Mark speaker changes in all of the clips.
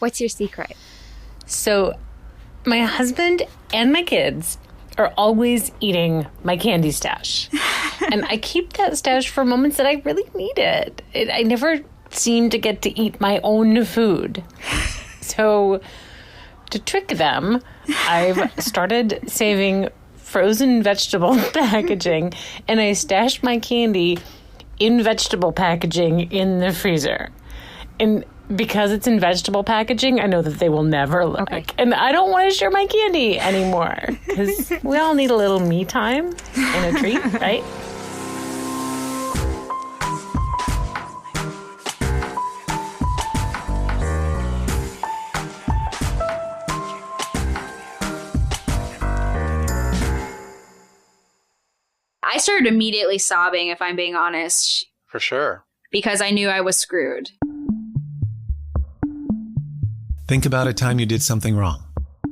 Speaker 1: What's your secret?
Speaker 2: So my husband and my kids are always eating my candy stash. And I keep that stash for moments that I really need it. I never seem to get to eat my own food. So to trick them, I've started saving frozen vegetable packaging, and I stash my candy in vegetable packaging in the freezer. And because it's in vegetable packaging, I know that they will never like. Okay. And I don't want to share my candy anymore because we all need a little me time and a treat, right?
Speaker 3: I started immediately sobbing, if I'm being honest.
Speaker 4: For sure.
Speaker 3: Because I knew I was screwed.
Speaker 5: Think about a time you did something wrong.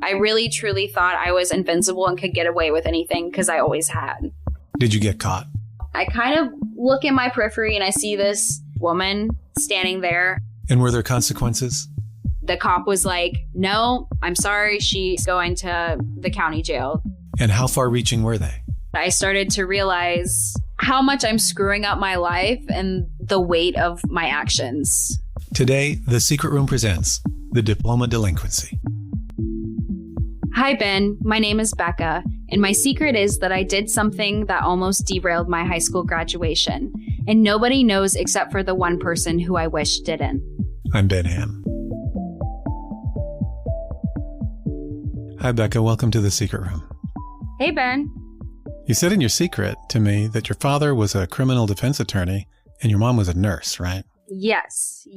Speaker 3: I really, truly thought I was invincible and could get away with anything because I always had.
Speaker 5: Did you get caught?
Speaker 3: I kind of look in my periphery and I see this woman standing there.
Speaker 5: And were there consequences?
Speaker 3: The cop was like, no, I'm sorry. She's going to the county jail.
Speaker 5: And how far-reaching were they?
Speaker 3: I started to realize how much I'm screwing up my life and the weight of my actions.
Speaker 5: Today, The Secret Room presents the Diploma Delinquency.
Speaker 3: Hi, Ben. My name is Becca, and my secret is that I did something that almost derailed my high school graduation, and nobody knows except for the one person who I wish didn't.
Speaker 5: I'm Ben Ham. Hi, Becca. Welcome to The Secret Room.
Speaker 3: Hey, Ben.
Speaker 5: You said in your secret to me that your father was a criminal defense attorney and your mom was a nurse, right?
Speaker 3: Yes.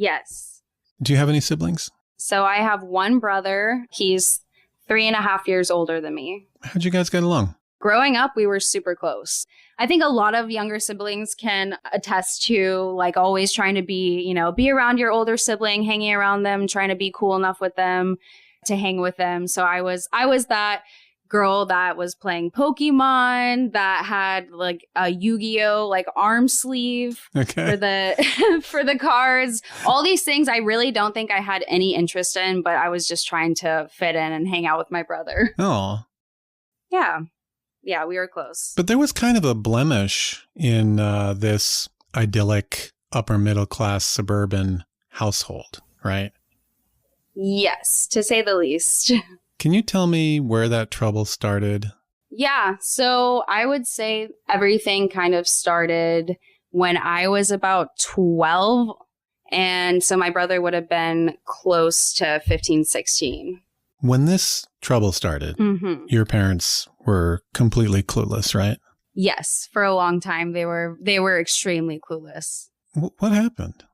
Speaker 5: Do you have any siblings?
Speaker 3: So I have one brother. He's 3.5 years older than me.
Speaker 5: How'd you guys get along?
Speaker 3: Growing up, we were super close. I think a lot of younger siblings can attest to like always trying to be around your older sibling, hanging around them, trying to be cool enough with them to hang with them. So I was that girl that was playing Pokemon, that had like a Yu-Gi-Oh like arm sleeve for the cards. All these things I really don't think I had any interest in, but I was just trying to fit in and hang out with my brother.
Speaker 5: Oh.
Speaker 3: Yeah, we were close.
Speaker 5: But there was kind of a blemish in this idyllic upper middle class suburban household, right?
Speaker 3: Yes, to say the least.
Speaker 5: Can you tell me where that trouble started?
Speaker 3: Yeah, so I would say everything kind of started when I was about 12. And so my brother would have been close to 15, 16.
Speaker 5: When this trouble started, your parents were completely clueless, right?
Speaker 3: Yes, for a long time they were extremely clueless.
Speaker 5: What happened?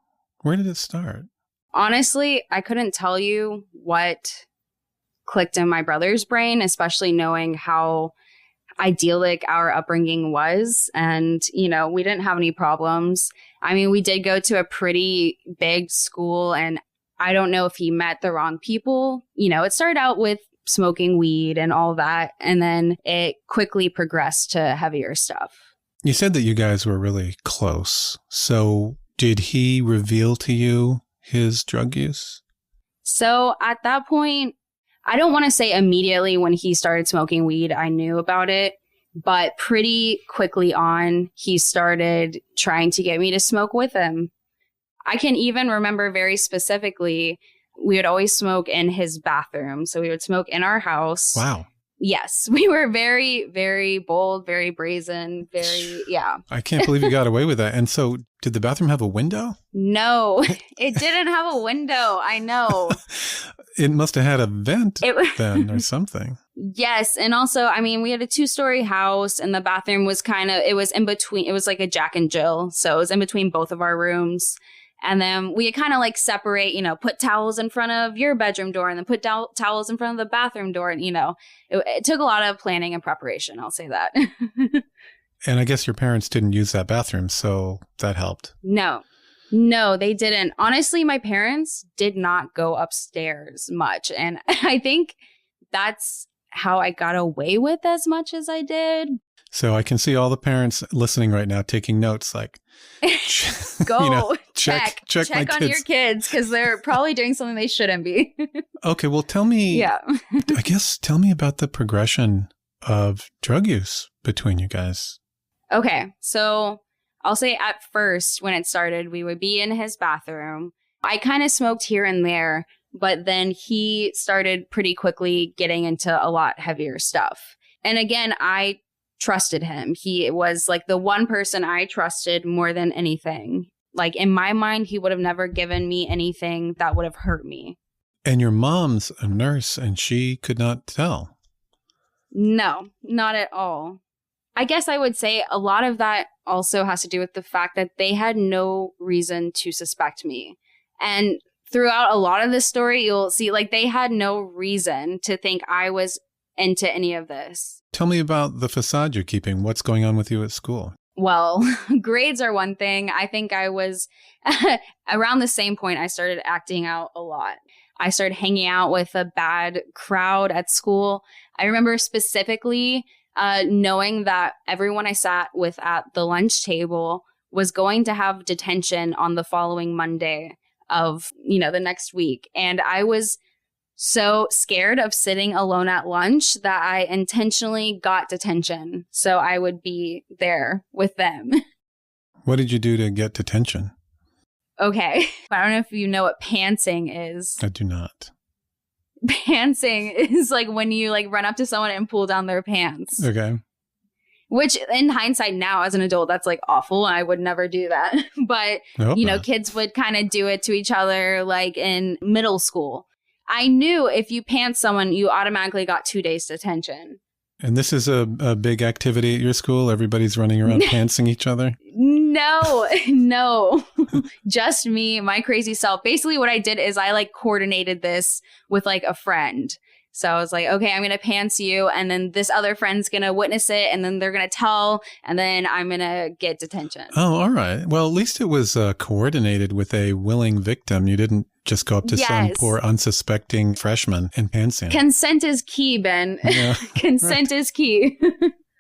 Speaker 5: Where did it start?
Speaker 3: Honestly, I couldn't tell you what clicked in my brother's brain, especially knowing how idyllic our upbringing was. And, we didn't have any problems. I mean, we did go to a pretty big school, and I don't know if he met the wrong people. It started out with smoking weed and all that, and then it quickly progressed to heavier stuff.
Speaker 5: You said that you guys were really close. So did he reveal to you his drug use?
Speaker 3: So at that point, I don't want to say immediately when he started smoking weed, I knew about it, but pretty quickly on, he started trying to get me to smoke with him. I can even remember very specifically, we would always smoke in his bathroom. So we would smoke in our house.
Speaker 5: Wow.
Speaker 3: Yes, we were very, very bold, very brazen, yeah.
Speaker 5: I can't believe you got away with that. And so did the bathroom have a window?
Speaker 3: No, it didn't have a window. I know.
Speaker 5: It must have had a vent then or something.
Speaker 3: Yes. And also, I mean, we had a 2-story house, and the bathroom was it was in between. It was like a Jack and Jill. So it was in between both of our rooms. And then we kind of like separate, put towels in front of your bedroom door and then put towels in front of the bathroom door. And, it took a lot of planning and preparation. I'll say that.
Speaker 5: And I guess your parents didn't use that bathroom, so that helped.
Speaker 3: No, they didn't. Honestly, my parents did not go upstairs much. And I think that's how I got away with as much as I did.
Speaker 5: So I can see all the parents listening right now taking notes like,
Speaker 3: go
Speaker 5: check my
Speaker 3: on
Speaker 5: kids.
Speaker 3: your kids because they're probably doing something they shouldn't be.
Speaker 5: Okay, well, tell me.
Speaker 3: Yeah.
Speaker 5: Tell me about the progression of drug use between you guys.
Speaker 3: Okay, so I'll say at first when it started, we would be in his bathroom. I kind of smoked here and there, but then he started pretty quickly getting into a lot heavier stuff. And again, I trusted him. He was like the one person I trusted more than anything. Like in my mind, he would have never given me anything that would have hurt me.
Speaker 5: And your mom's a nurse and she could not tell.
Speaker 3: No, not at all. I guess I would say a lot of that also has to do with the fact that they had no reason to suspect me. And throughout a lot of this story, you'll see like they had no reason to think I was into any of this.
Speaker 5: Tell me about the facade you're keeping. What's going on with you at school?
Speaker 3: Well, grades are one thing. I think I was around the same point I started acting out a lot. I started hanging out with a bad crowd at school. I remember specifically knowing that everyone I sat with at the lunch table was going to have detention on the following Monday of, the next week. And I was so scared of sitting alone at lunch that I intentionally got detention so I would be there with them.
Speaker 5: What did you do to get detention?
Speaker 3: Okay. I don't know if you know what pantsing is.
Speaker 5: I do not.
Speaker 3: Pantsing is like when you like run up to someone and pull down their pants.
Speaker 5: Okay.
Speaker 3: Which in hindsight now as an adult, that's like awful. I would never do that. But, kids would kind of do it to each other like in middle school. I knew if you pants someone, you automatically got 2 days detention.
Speaker 5: And this is a big activity at your school? Everybody's running around pantsing each other?
Speaker 3: No. Just me, my crazy self. Basically what I did is I like coordinated this with like a friend. So I was like, okay, I'm going to pants you. And then this other friend's going to witness it. And then they're going to tell. And then I'm going to get detention.
Speaker 5: Oh, all right. Well, at least it was coordinated with a willing victim. You didn't just go up to some poor unsuspecting freshman and pants him.
Speaker 3: Consent is key, Ben. Yeah, Consent is key.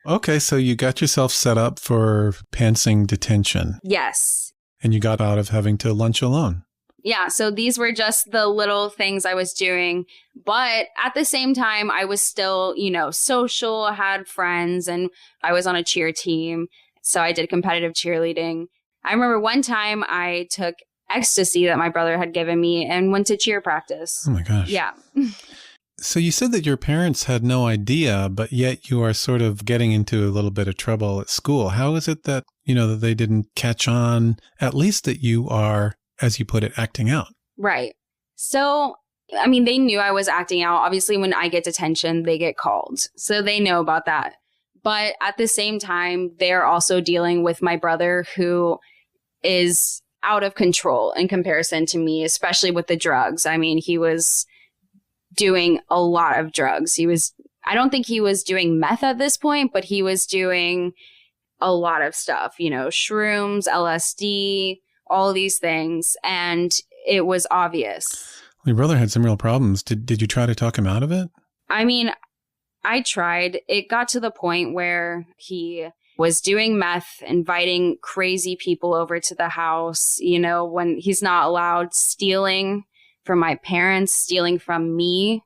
Speaker 5: Okay, so you got yourself set up for pantsing detention.
Speaker 3: Yes.
Speaker 5: And you got out of having to lunch alone.
Speaker 3: Yeah, so these were just the little things I was doing. But at the same time, I was still, social, had friends, and I was on a cheer team. So I did competitive cheerleading. I remember one time I took ecstasy that my brother had given me and went to cheer practice.
Speaker 5: Oh my gosh.
Speaker 3: Yeah.
Speaker 5: So you said that your parents had no idea, but yet you are sort of getting into a little bit of trouble at school. How is it that, that they didn't catch on, at least that you are, as you put it, acting out?
Speaker 3: Right. So, they knew I was acting out. Obviously, when I get detention, they get called. So they know about that. But at the same time, they're also dealing with my brother who is out of control in comparison to me, especially with the drugs. He was doing a lot of drugs. I don't think he was doing meth at this point, but he was doing a lot of stuff, shrooms, LSD, all of these things. And it was obvious.
Speaker 5: Your brother had some real problems. Did you try to talk him out of it?
Speaker 3: I tried. It got to the point where he was doing meth, inviting crazy people over to the house, when he's not allowed, stealing from my parents, stealing from me.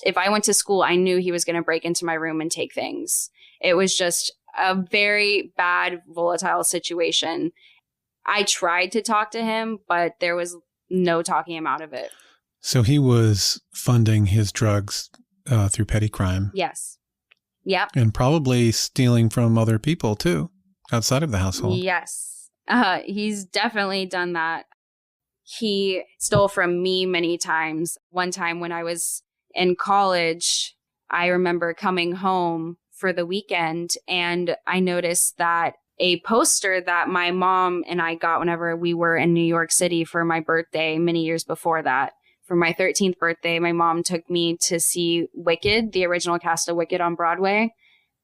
Speaker 3: If I went to school, I knew he was going to break into my room and take things. It was just a very bad, volatile situation. I tried to talk to him, but there was no talking him out of it.
Speaker 5: So he was funding his drugs through petty crime.
Speaker 3: Yes. Yep.
Speaker 5: And probably stealing from other people, too, outside of the household.
Speaker 3: Yes. He's definitely done that. He stole from me many times. One time when I was in college, I remember coming home for the weekend and I noticed that a poster that my mom and I got whenever we were in New York City for my birthday many years before that. For my 13th birthday, my mom took me to see Wicked, the original cast of Wicked on Broadway.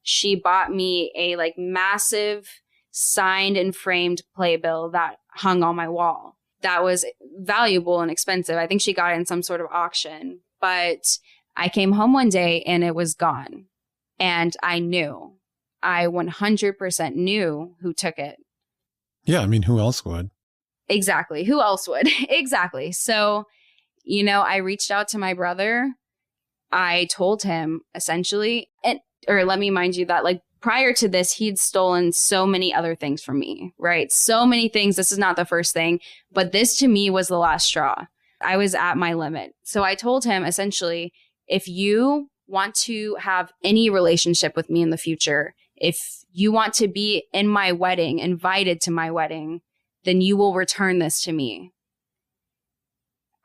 Speaker 3: She bought me a massive signed and framed playbill that hung on my wall. That was valuable and expensive. I think she got it in some sort of auction. But I came home one day and it was gone. And I knew. I 100% knew who took it.
Speaker 5: Yeah, who else would?
Speaker 3: Exactly. Who else would? Exactly. So, I reached out to my brother. I told him essentially, or let me mind you that like prior to this, he'd stolen so many other things from me, right? So many things. This is not the first thing, but this to me was the last straw. I was at my limit. So I told him essentially, if you want to have any relationship with me in the future, if you want to be in my wedding, invited to my wedding, then you will return this to me.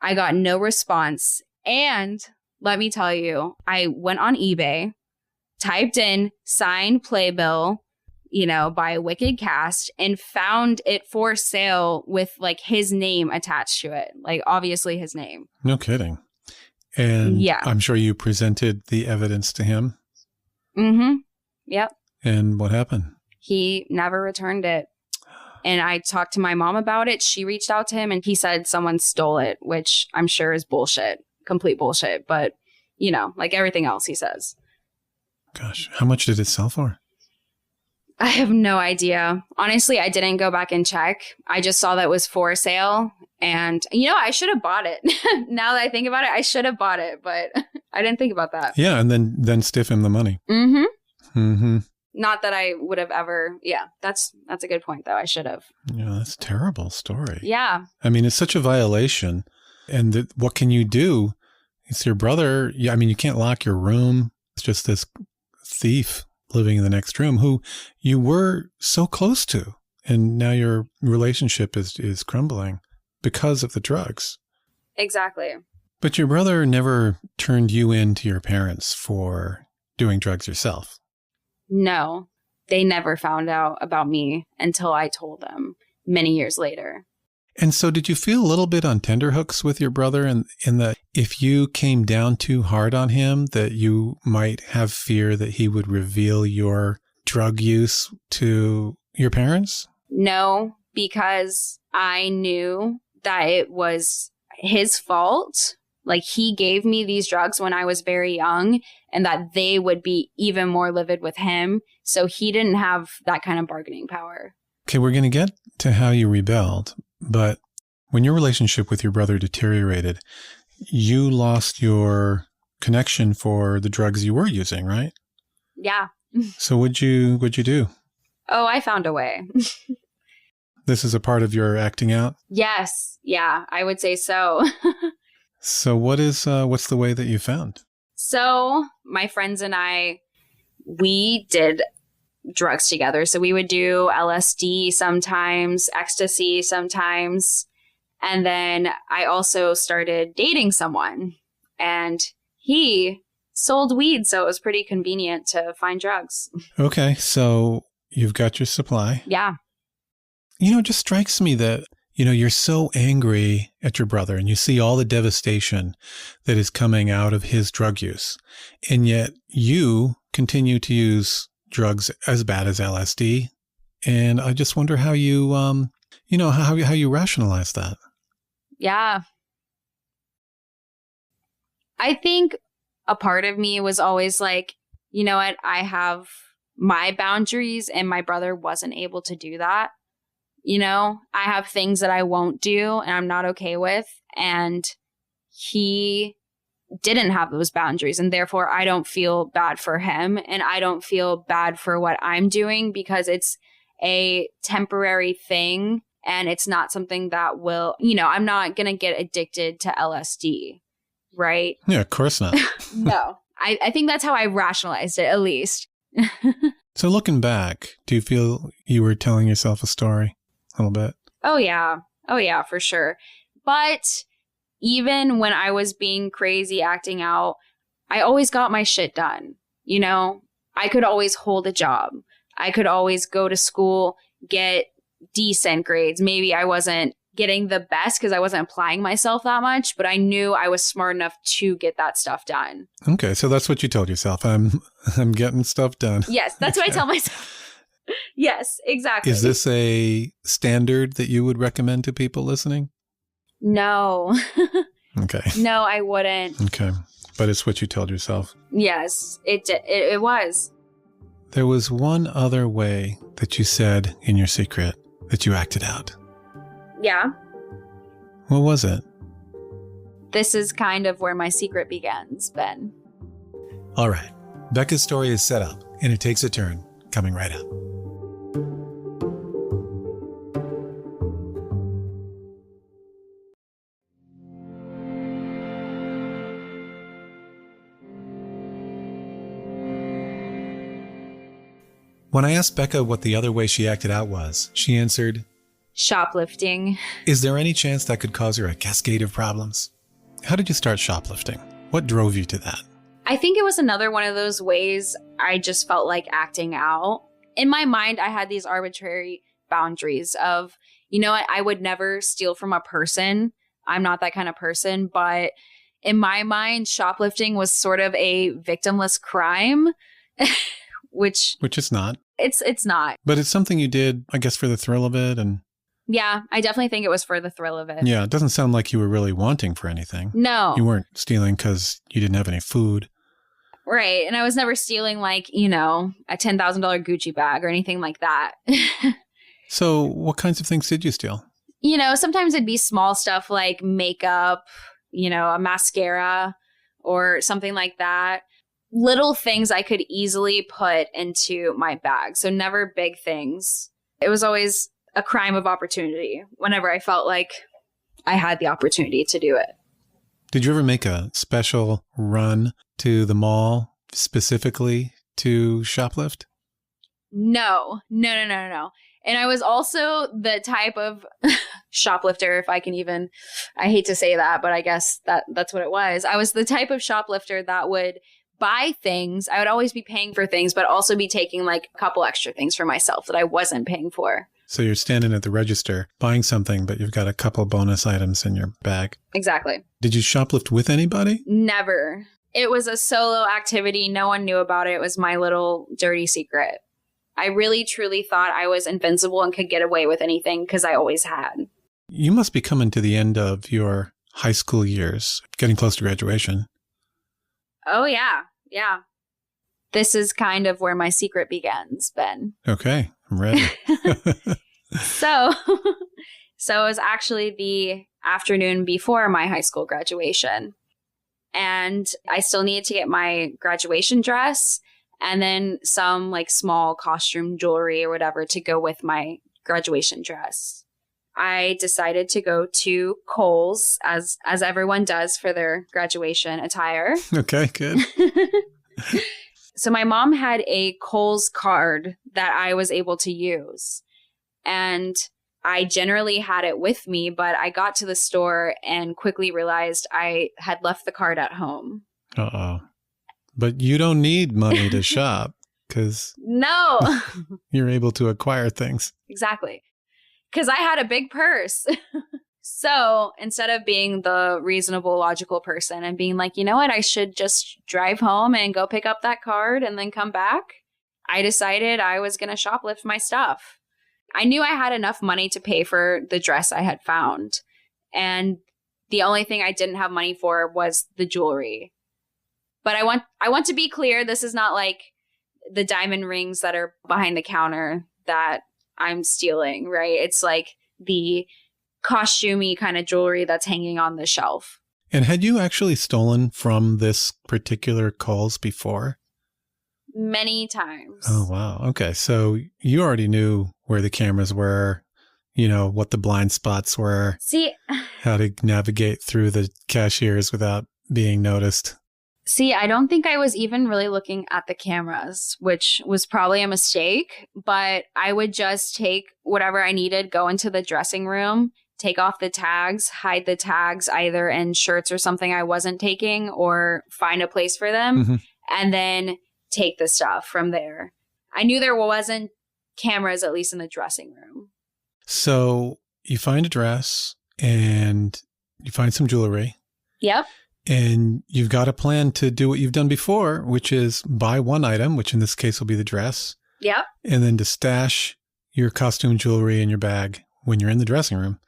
Speaker 3: I got no response. And let me tell you, I went on eBay, typed in signed playbill, by Wicked Cast, and found it for sale with like his name attached to it. Like obviously his name.
Speaker 5: No kidding. And
Speaker 3: yeah.
Speaker 5: I'm sure you presented the evidence to him.
Speaker 3: Mm-hmm. Yep.
Speaker 5: And what happened?
Speaker 3: He never returned it. And I talked to my mom about it. She reached out to him and he said someone stole it, which I'm sure is bullshit, complete bullshit. But, like everything else he says.
Speaker 5: Gosh, how much did it sell for?
Speaker 3: I have no idea. Honestly, I didn't go back and check. I just saw that it was for sale. And, I should have bought it. Now that I think about it, I should have bought it, but I didn't think about that.
Speaker 5: Yeah, and then stiff him the money.
Speaker 3: Mm-hmm.
Speaker 5: Mm-hmm.
Speaker 3: Not that I would have ever. Yeah, that's a good point, though. I should have.
Speaker 5: Yeah, that's a terrible story.
Speaker 3: Yeah.
Speaker 5: I mean, it's such a violation. And what can you do? It's your brother. Yeah, I mean, you can't lock your room. It's just this thief living in the next room who you were so close to. And now your relationship is crumbling because of the drugs.
Speaker 3: Exactly.
Speaker 5: But your brother never turned you in to your parents for doing drugs yourself.
Speaker 3: No, they never found out about me until I told them many years later.
Speaker 5: And so did you feel a little bit on tenterhooks with your brother in that if you came down too hard on him, that you might have fear that he would reveal your drug use to your parents?
Speaker 3: No, because I knew that it was his fault. Like he gave me these drugs when I was very young and that they would be even more livid with him. So he didn't have that kind of bargaining power.
Speaker 5: Okay, we're going to get to how you rebelled. But when your relationship with your brother deteriorated, you lost your connection for the drugs you were using, right?
Speaker 3: Yeah.
Speaker 5: So what'd you do?
Speaker 3: Oh, I found a way.
Speaker 5: This is a part of your acting out?
Speaker 3: Yes. Yeah, I would say so.
Speaker 5: So what's the way that you found?
Speaker 3: So my friends and I, we did drugs together. So we would do LSD sometimes, ecstasy sometimes. And then I also started dating someone and he sold weed. So it was pretty convenient to find drugs.
Speaker 5: Okay. So you've got your supply.
Speaker 3: Yeah.
Speaker 5: It just strikes me that, you're so angry at your brother and you see all the devastation that is coming out of his drug use. And yet you continue to use drugs as bad as LSD. And I just wonder how you, how you rationalize that.
Speaker 3: Yeah. I think a part of me was always like, you know what? I have my boundaries and my brother wasn't able to do that. I have things that I won't do and I'm not okay with. And he didn't have those boundaries. And therefore, I don't feel bad for him. And I don't feel bad for what I'm doing because it's a temporary thing. And it's not something that will, I'm not going to get addicted to LSD. Right?
Speaker 5: Yeah, of course not.
Speaker 3: No, I think that's how I rationalized it, at least.
Speaker 5: So looking back, do you feel you were telling yourself a story a little bit?
Speaker 3: Oh, yeah, for sure. But even when I was being crazy, acting out, I always got my shit done. I could always hold a job. I could always go to school, get decent grades. Maybe I wasn't getting the best because I wasn't applying myself that much, but I knew I was smart enough to get that stuff done.
Speaker 5: Okay, so that's what you told yourself. I'm getting stuff done.
Speaker 3: Yes, that's what I tell myself. Yes, exactly.
Speaker 5: Is this a standard that you would recommend to people listening?
Speaker 3: No.
Speaker 5: Okay.
Speaker 3: No, I wouldn't.
Speaker 5: Okay, but it's what you told yourself.
Speaker 3: Yes, it was.
Speaker 5: There was one other way that you said in your secret that you acted out.
Speaker 3: Yeah.
Speaker 5: What was it?
Speaker 3: This is kind of where my secret begins, Ben.
Speaker 5: All right. Becca's story is set up, and it takes a turn, coming right up. When I asked Becca what the other way she acted out was, she answered,
Speaker 3: Shoplifting.
Speaker 5: "Is there any chance that could cause her a cascade of problems?" How did you start shoplifting? What drove you to that?
Speaker 3: I think it was another one of those ways I just felt like acting out. In my mind, I had these arbitrary boundaries of, you know what, I would never steal from a person. I'm not that kind of person. But in my mind, shoplifting was sort of a victimless crime, which
Speaker 5: it's not.
Speaker 3: It's not.
Speaker 5: But it's something you did, I guess, for the thrill of it. And
Speaker 3: yeah, I definitely think it was for the thrill of it.
Speaker 5: yeah, it doesn't sound like you were really wanting for anything.
Speaker 3: No.
Speaker 5: You weren't stealing because you didn't have any food.
Speaker 3: Right. And I was never stealing like, a $10,000 Gucci bag or anything like that.
Speaker 5: So what kinds of things did you steal?
Speaker 3: Sometimes it'd be small stuff like makeup, a mascara or something like that. Little things I could easily put into my bag. So never big things. It was always a crime of opportunity whenever I felt like I had the opportunity to do it.
Speaker 5: Did you ever make a special run to the mall specifically to shoplift?
Speaker 3: No. And I was also the type of shoplifter, if I can even, I hate to say that, but I guess that's what it was. I was the type of shoplifter that would buy things. I would always be paying for things, but also be taking like a couple extra things for myself that I wasn't paying for.
Speaker 5: So you're standing at the register buying something, but you've got a couple bonus items in your bag.
Speaker 3: Exactly.
Speaker 5: Did you shoplift with anybody?
Speaker 3: Never. It was a solo activity. No one knew about it. It was my little dirty secret. I really, truly thought I was invincible and could get away with anything because I always had.
Speaker 5: You must be coming to the end of your high school years, getting close to graduation.
Speaker 3: Oh, yeah. Yeah. This is kind of where my secret begins, Ben.
Speaker 5: Okay, I'm ready.
Speaker 3: So it was actually the afternoon before my high school graduation. And I still needed to get my graduation dress and then some like small costume jewelry or whatever to go with my graduation dress. I decided to go to Kohl's, as everyone does for their graduation attire.
Speaker 5: Okay, good.
Speaker 3: So my mom had a Kohl's card that I was able to use. And I generally had it with me, but I got to the store and quickly realized I had left the card at home.
Speaker 5: Uh-oh. But you don't need money to shop because
Speaker 3: no,
Speaker 5: you're able to acquire things.
Speaker 3: Exactly. Because I had a big purse. So instead of being the reasonable, logical person and being like, you know what, I should just drive home and go pick up that card and then come back, I decided I was going to shoplift my stuff. I knew I had enough money to pay for the dress I had found. And the only thing I didn't have money for was the jewelry. But I want to be clear, this is not like the diamond rings that are behind the counter that I'm stealing, right? It's like the costumey kind of jewelry that's hanging on the shelf.
Speaker 5: And had you actually stolen from this particular Kohl's before?
Speaker 3: Many times.
Speaker 5: Oh, wow. Okay. So you already knew where the cameras were, what the blind spots were.
Speaker 3: See,
Speaker 5: how to navigate through the cashiers without being noticed.
Speaker 3: See, I don't think I was even really looking at the cameras, which was probably a mistake, but I would just take whatever I needed, go into the dressing room, take off the tags, hide the tags either in shirts or something I wasn't taking, or find a place for them, and then take the stuff from there. I knew there wasn't cameras, at least in the dressing room.
Speaker 5: So you find a dress and you find some jewelry.
Speaker 3: Yep.
Speaker 5: And you've got a plan to do what you've done before, which is buy one item, which in this case will be the dress.
Speaker 3: Yep.
Speaker 5: And then to stash your costume jewelry in your bag when you're in the dressing room.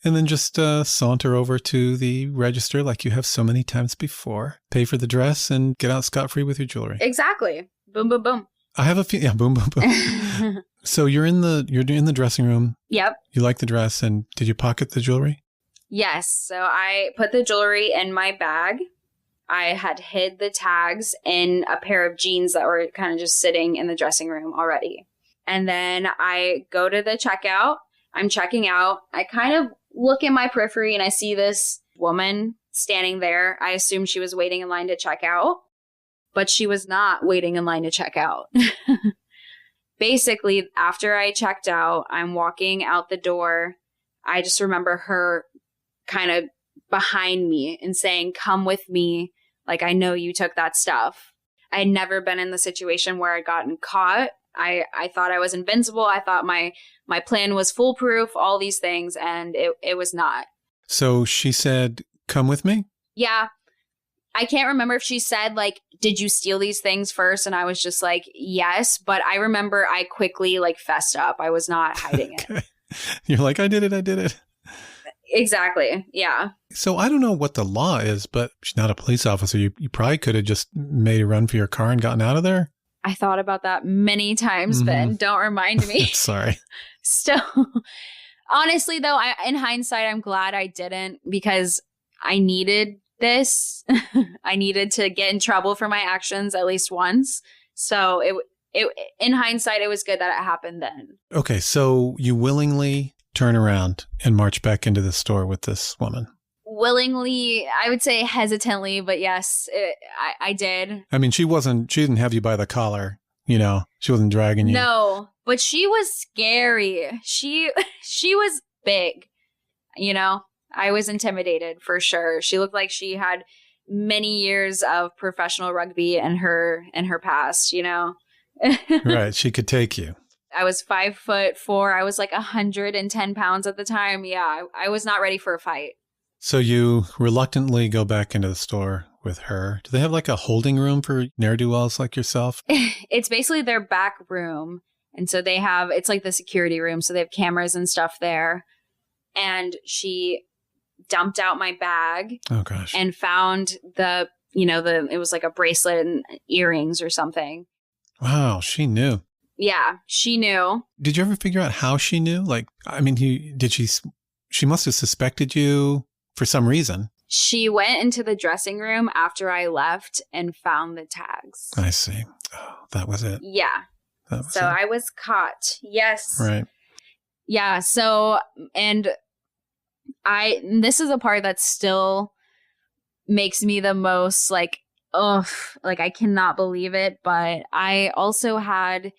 Speaker 5: And then just saunter over to the register like you have so many times before. Pay for the dress and get out scot-free with your jewelry.
Speaker 3: Exactly. Boom, boom, boom.
Speaker 5: I have a few. Yeah, boom, boom, boom. So you're in the dressing room.
Speaker 3: Yep.
Speaker 5: You like the dress, and did you pocket the jewelry?
Speaker 3: Yes. So I put the jewelry in my bag. I had hid the tags in a pair of jeans that were kind of just sitting in the dressing room already. And then I go to the checkout. I'm checking out. I kind of look in my periphery and I see this woman standing there. I assume she was waiting in line to check out, but she was not waiting in line to check out. Basically, after I checked out, I'm walking out the door. I just remember her kind of behind me and saying, "Come with me. Like, I know you took that stuff." I had never been in the situation where I'd gotten caught. I thought I was invincible. I thought my plan was foolproof, all these things, and it was not.
Speaker 5: So she said, "Come with me?"
Speaker 3: Yeah. I can't remember if she said, like, "Did you steal these things first?" And I was just like, yes. But I remember I quickly, like, fessed up. I was not hiding it.
Speaker 5: You're like, I did it.
Speaker 3: Exactly. Yeah.
Speaker 5: So I don't know what the law is, but she's not a police officer. You probably could have just made a run for your car and gotten out of there.
Speaker 3: I thought about that many times, Ben. Don't remind me.
Speaker 5: Sorry.
Speaker 3: Still, honestly, though, in hindsight, I'm glad I didn't, because I needed this. I needed to get in trouble for my actions at least once. So it in hindsight, it was good that it happened then.
Speaker 5: Okay, so you willingly turn around and march back into the store with this woman.
Speaker 3: Willingly, I would say hesitantly, but yes, I did.
Speaker 5: I mean, she didn't have you by the collar, she wasn't dragging you.
Speaker 3: No, but she was scary. She was big, I was intimidated for sure. She looked like she had many years of professional rugby in her past,
Speaker 5: Right, she could take you.
Speaker 3: I was 5'4". I was like 110 pounds at the time. Yeah, I was not ready for a fight.
Speaker 5: So you reluctantly go back into the store with her. Do they have like a holding room for ne'er-do-wells like yourself?
Speaker 3: It's basically their back room. And so it's like the security room. So they have cameras and stuff there. And she dumped out my bag.
Speaker 5: Oh, gosh.
Speaker 3: And found it was like a bracelet and earrings or something.
Speaker 5: Wow, she knew.
Speaker 3: Yeah, she knew.
Speaker 5: Did you ever figure out how she knew? Like, I mean, she must have suspected you for some reason.
Speaker 3: She went into the dressing room after I left and found the tags.
Speaker 5: I see. Oh, that was it.
Speaker 3: Yeah. I was caught. Yes.
Speaker 5: Right.
Speaker 3: Yeah. So, and this is a part that still makes me the most like, ugh, like I cannot believe it. But I also had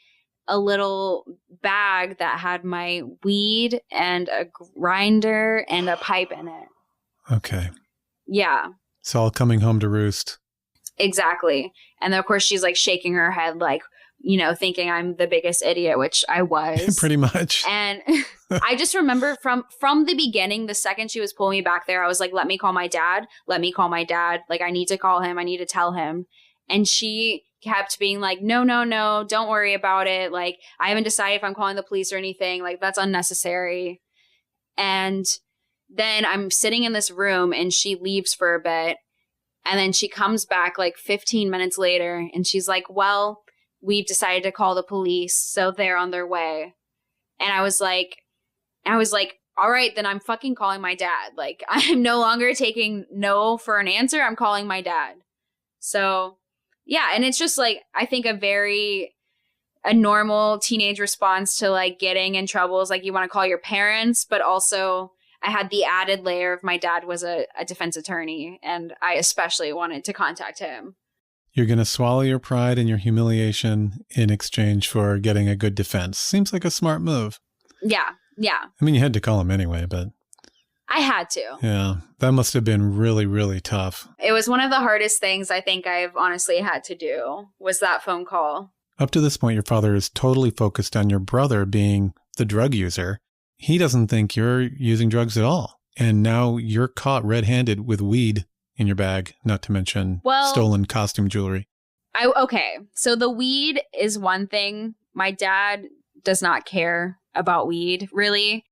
Speaker 3: a little bag that had my weed and a grinder and a pipe in it.
Speaker 5: Okay.
Speaker 3: Yeah.
Speaker 5: It's all coming home to roost.
Speaker 3: Exactly. And then, of course, she's like shaking her head, like, thinking I'm the biggest idiot, which I was.
Speaker 5: Pretty much.
Speaker 3: And I just remember from the beginning, the second she was pulling me back there, I was like, let me call my dad. Let me call my dad. Like, I need to call him. I need to tell him. And she kept being like, no, don't worry about it. Like, I haven't decided if I'm calling the police or anything. Like, that's unnecessary. And then I'm sitting in this room and she leaves for a bit. And then she comes back like 15 minutes later and she's like, well, we've decided to call the police. So they're on their way. And I was like, all right, then I'm fucking calling my dad. Like, I'm no longer taking no for an answer. I'm calling my dad. So yeah. And it's just like, I think a normal teenage response to like getting in trouble is like, you want to call your parents, but also I had the added layer of my dad was a defense attorney, and I especially wanted to contact him.
Speaker 5: You're going to swallow your pride and your humiliation in exchange for getting a good defense. Seems like a smart move.
Speaker 3: Yeah.
Speaker 5: I mean, you had to call him anyway, but...
Speaker 3: I had to.
Speaker 5: Yeah, that must have been really, really tough.
Speaker 3: It was one of the hardest things I think I've honestly had to do, was that phone call.
Speaker 5: Up to this point, your father is totally focused on your brother being the drug user. He doesn't think you're using drugs at all. And now you're caught red-handed with weed in your bag, not to mention stolen costume jewelry.
Speaker 3: Okay, so the weed is one thing. My dad does not care about weed, really.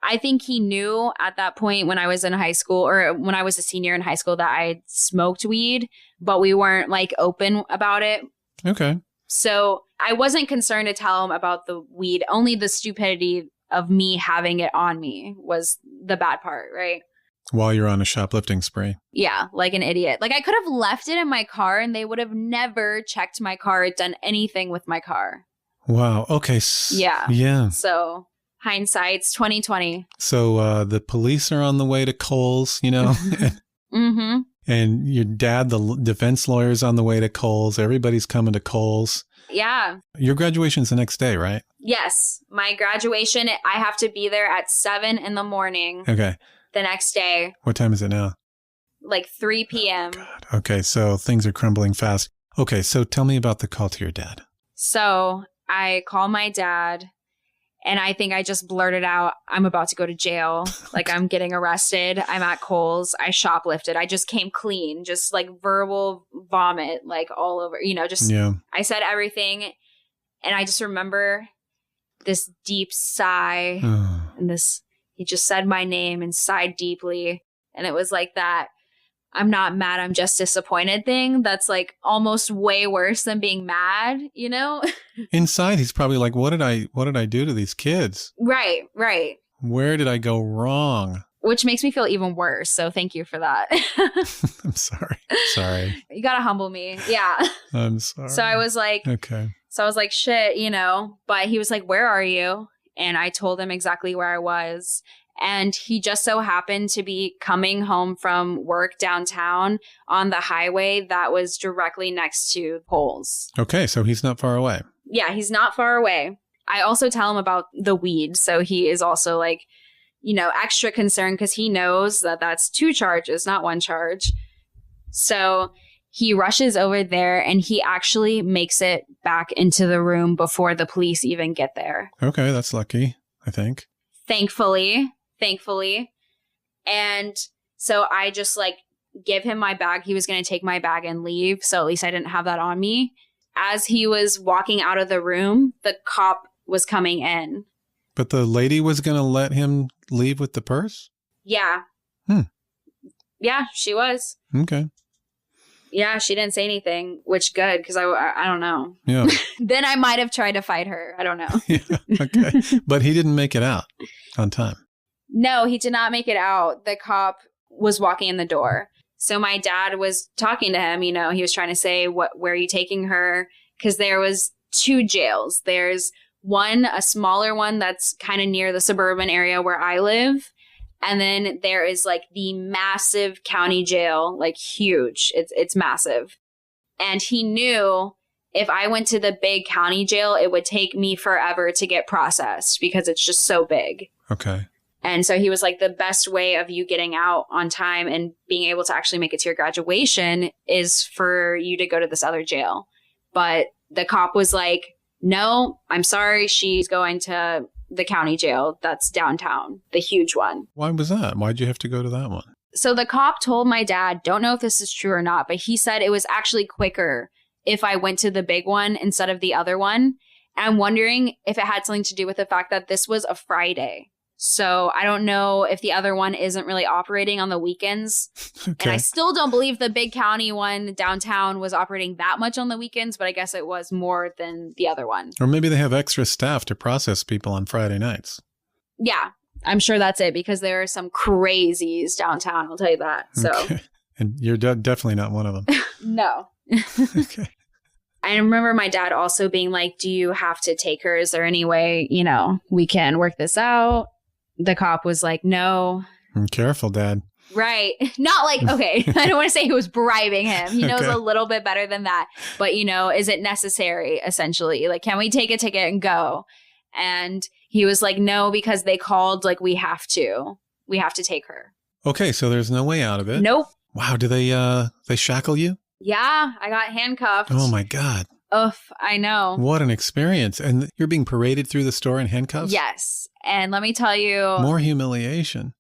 Speaker 3: I think he knew at that point when I was in high school, or when I was a senior in high school, that I smoked weed, but we weren't like open about it.
Speaker 5: Okay.
Speaker 3: So I wasn't concerned to tell him about the weed. Only the stupidity of me having it on me was the bad part, right?
Speaker 5: While you're on a shoplifting spree.
Speaker 3: Yeah, like an idiot. Like I could have left it in my car and they would have never checked my car, done anything with my car.
Speaker 5: Wow. Okay.
Speaker 3: Yeah.
Speaker 5: Yeah.
Speaker 3: So hindsight's 2020.
Speaker 5: So the police are on the way to Kohl's, you know,
Speaker 3: Mm-hmm.
Speaker 5: and your dad, the defense lawyer's on the way to Kohl's. Everybody's coming to Kohl's.
Speaker 3: Yeah.
Speaker 5: Your graduation's the next day, right?
Speaker 3: Yes. My graduation, I have to be there at 7 a.m.
Speaker 5: Okay.
Speaker 3: the next day,
Speaker 5: What time is it now?
Speaker 3: like 3 p.m.
Speaker 5: God. Okay. So things are crumbling fast. Okay. So tell me about the call to your dad.
Speaker 3: So I call my dad and I think I just blurted out, I'm about to go to jail. Like I'm getting arrested. I'm at Kohl's. I shoplifted. I just came clean, just like verbal vomit, like all over,
Speaker 5: Yeah.
Speaker 3: I said everything. And I just remember this deep sigh and he just said my name and sighed deeply. And it was like that, I'm not mad, I'm just disappointed thing. That's like almost way worse than being mad,
Speaker 5: Inside, he's probably like, what did I do to these kids?
Speaker 3: Right.
Speaker 5: Where did I go wrong?
Speaker 3: Which makes me feel even worse. So thank you for that.
Speaker 5: I'm sorry. Sorry.
Speaker 3: You got to humble me. Yeah.
Speaker 5: I'm sorry.
Speaker 3: So I was like, shit, but he was like, where are you? And I told him exactly where I was. And he just so happened to be coming home from work downtown on the highway that was directly next to Kohl's.
Speaker 5: Okay, so he's not far away.
Speaker 3: Yeah, he's not far away. I also tell him about the weed. So he is also like, extra concerned because he knows that that's 2 charges, not 1 charge. So he rushes over there and he actually makes it back into the room before the police even get there.
Speaker 5: Okay, that's lucky, I think.
Speaker 3: Thankfully. And so I just like give him my bag. He was going to take my bag and leave. So at least I didn't have that on me. As he was walking out of the room, the cop was coming in.
Speaker 5: But the lady was going to let him leave with the purse?
Speaker 3: Yeah. Yeah, she was.
Speaker 5: Okay.
Speaker 3: Yeah, she didn't say anything, which good, because I don't know.
Speaker 5: Yeah.
Speaker 3: Then I might have tried to fight her. I don't know.
Speaker 5: Yeah, okay. But he didn't make it out on time.
Speaker 3: No, he did not make it out. The cop was walking in the door. So my dad was talking to him, he was trying to say, where are you taking her? Because there was 2 jails. There's one, a smaller one that's kind of near the suburban area where I live. And then there is like the massive county jail, like huge. It's massive. And he knew if I went to the big county jail, it would take me forever to get processed because it's just so big.
Speaker 5: Okay.
Speaker 3: And so he was like, the best way of you getting out on time and being able to actually make it to your graduation is for you to go to this other jail. But the cop was like, no, I'm sorry. She's going to the county jail that's downtown, the huge one.
Speaker 5: Why was that? Why'd you have to go to that one?
Speaker 3: So the cop told my dad, don't know if this is true or not, but he said it was actually quicker if I went to the big one instead of the other one. And I'm wondering if it had something to do with the fact that this was a Friday. So I don't know if the other one isn't really operating on the weekends.
Speaker 5: Okay.
Speaker 3: And I still don't believe the big county one downtown was operating that much on the weekends, but I guess it was more than the other one.
Speaker 5: Or maybe they have extra staff to process people on Friday nights.
Speaker 3: Yeah, I'm sure that's it because there are some crazies downtown. I'll tell you that. So,
Speaker 5: okay. And you're definitely not one of them.
Speaker 3: No.
Speaker 5: Okay.
Speaker 3: I remember my dad also being like, do you have to take her? Is there any way, we can work this out? The cop was like, no.
Speaker 5: Careful, Dad.
Speaker 3: Right. Not like, okay, I don't want to say he was bribing him. He knows
Speaker 5: Okay.
Speaker 3: a little bit better than that. But, is it necessary, essentially? Like, can we take a ticket and go? And he was like, no, because they called, like, we have to take her.
Speaker 5: Okay, so there's no way out of it.
Speaker 3: Nope.
Speaker 5: Wow, do they shackle you?
Speaker 3: Yeah, I got handcuffed.
Speaker 5: Oh my God.
Speaker 3: Oof, I know.
Speaker 5: What an experience. And you're being paraded through the store in handcuffs?
Speaker 3: Yes. And let me tell you.
Speaker 5: More humiliation.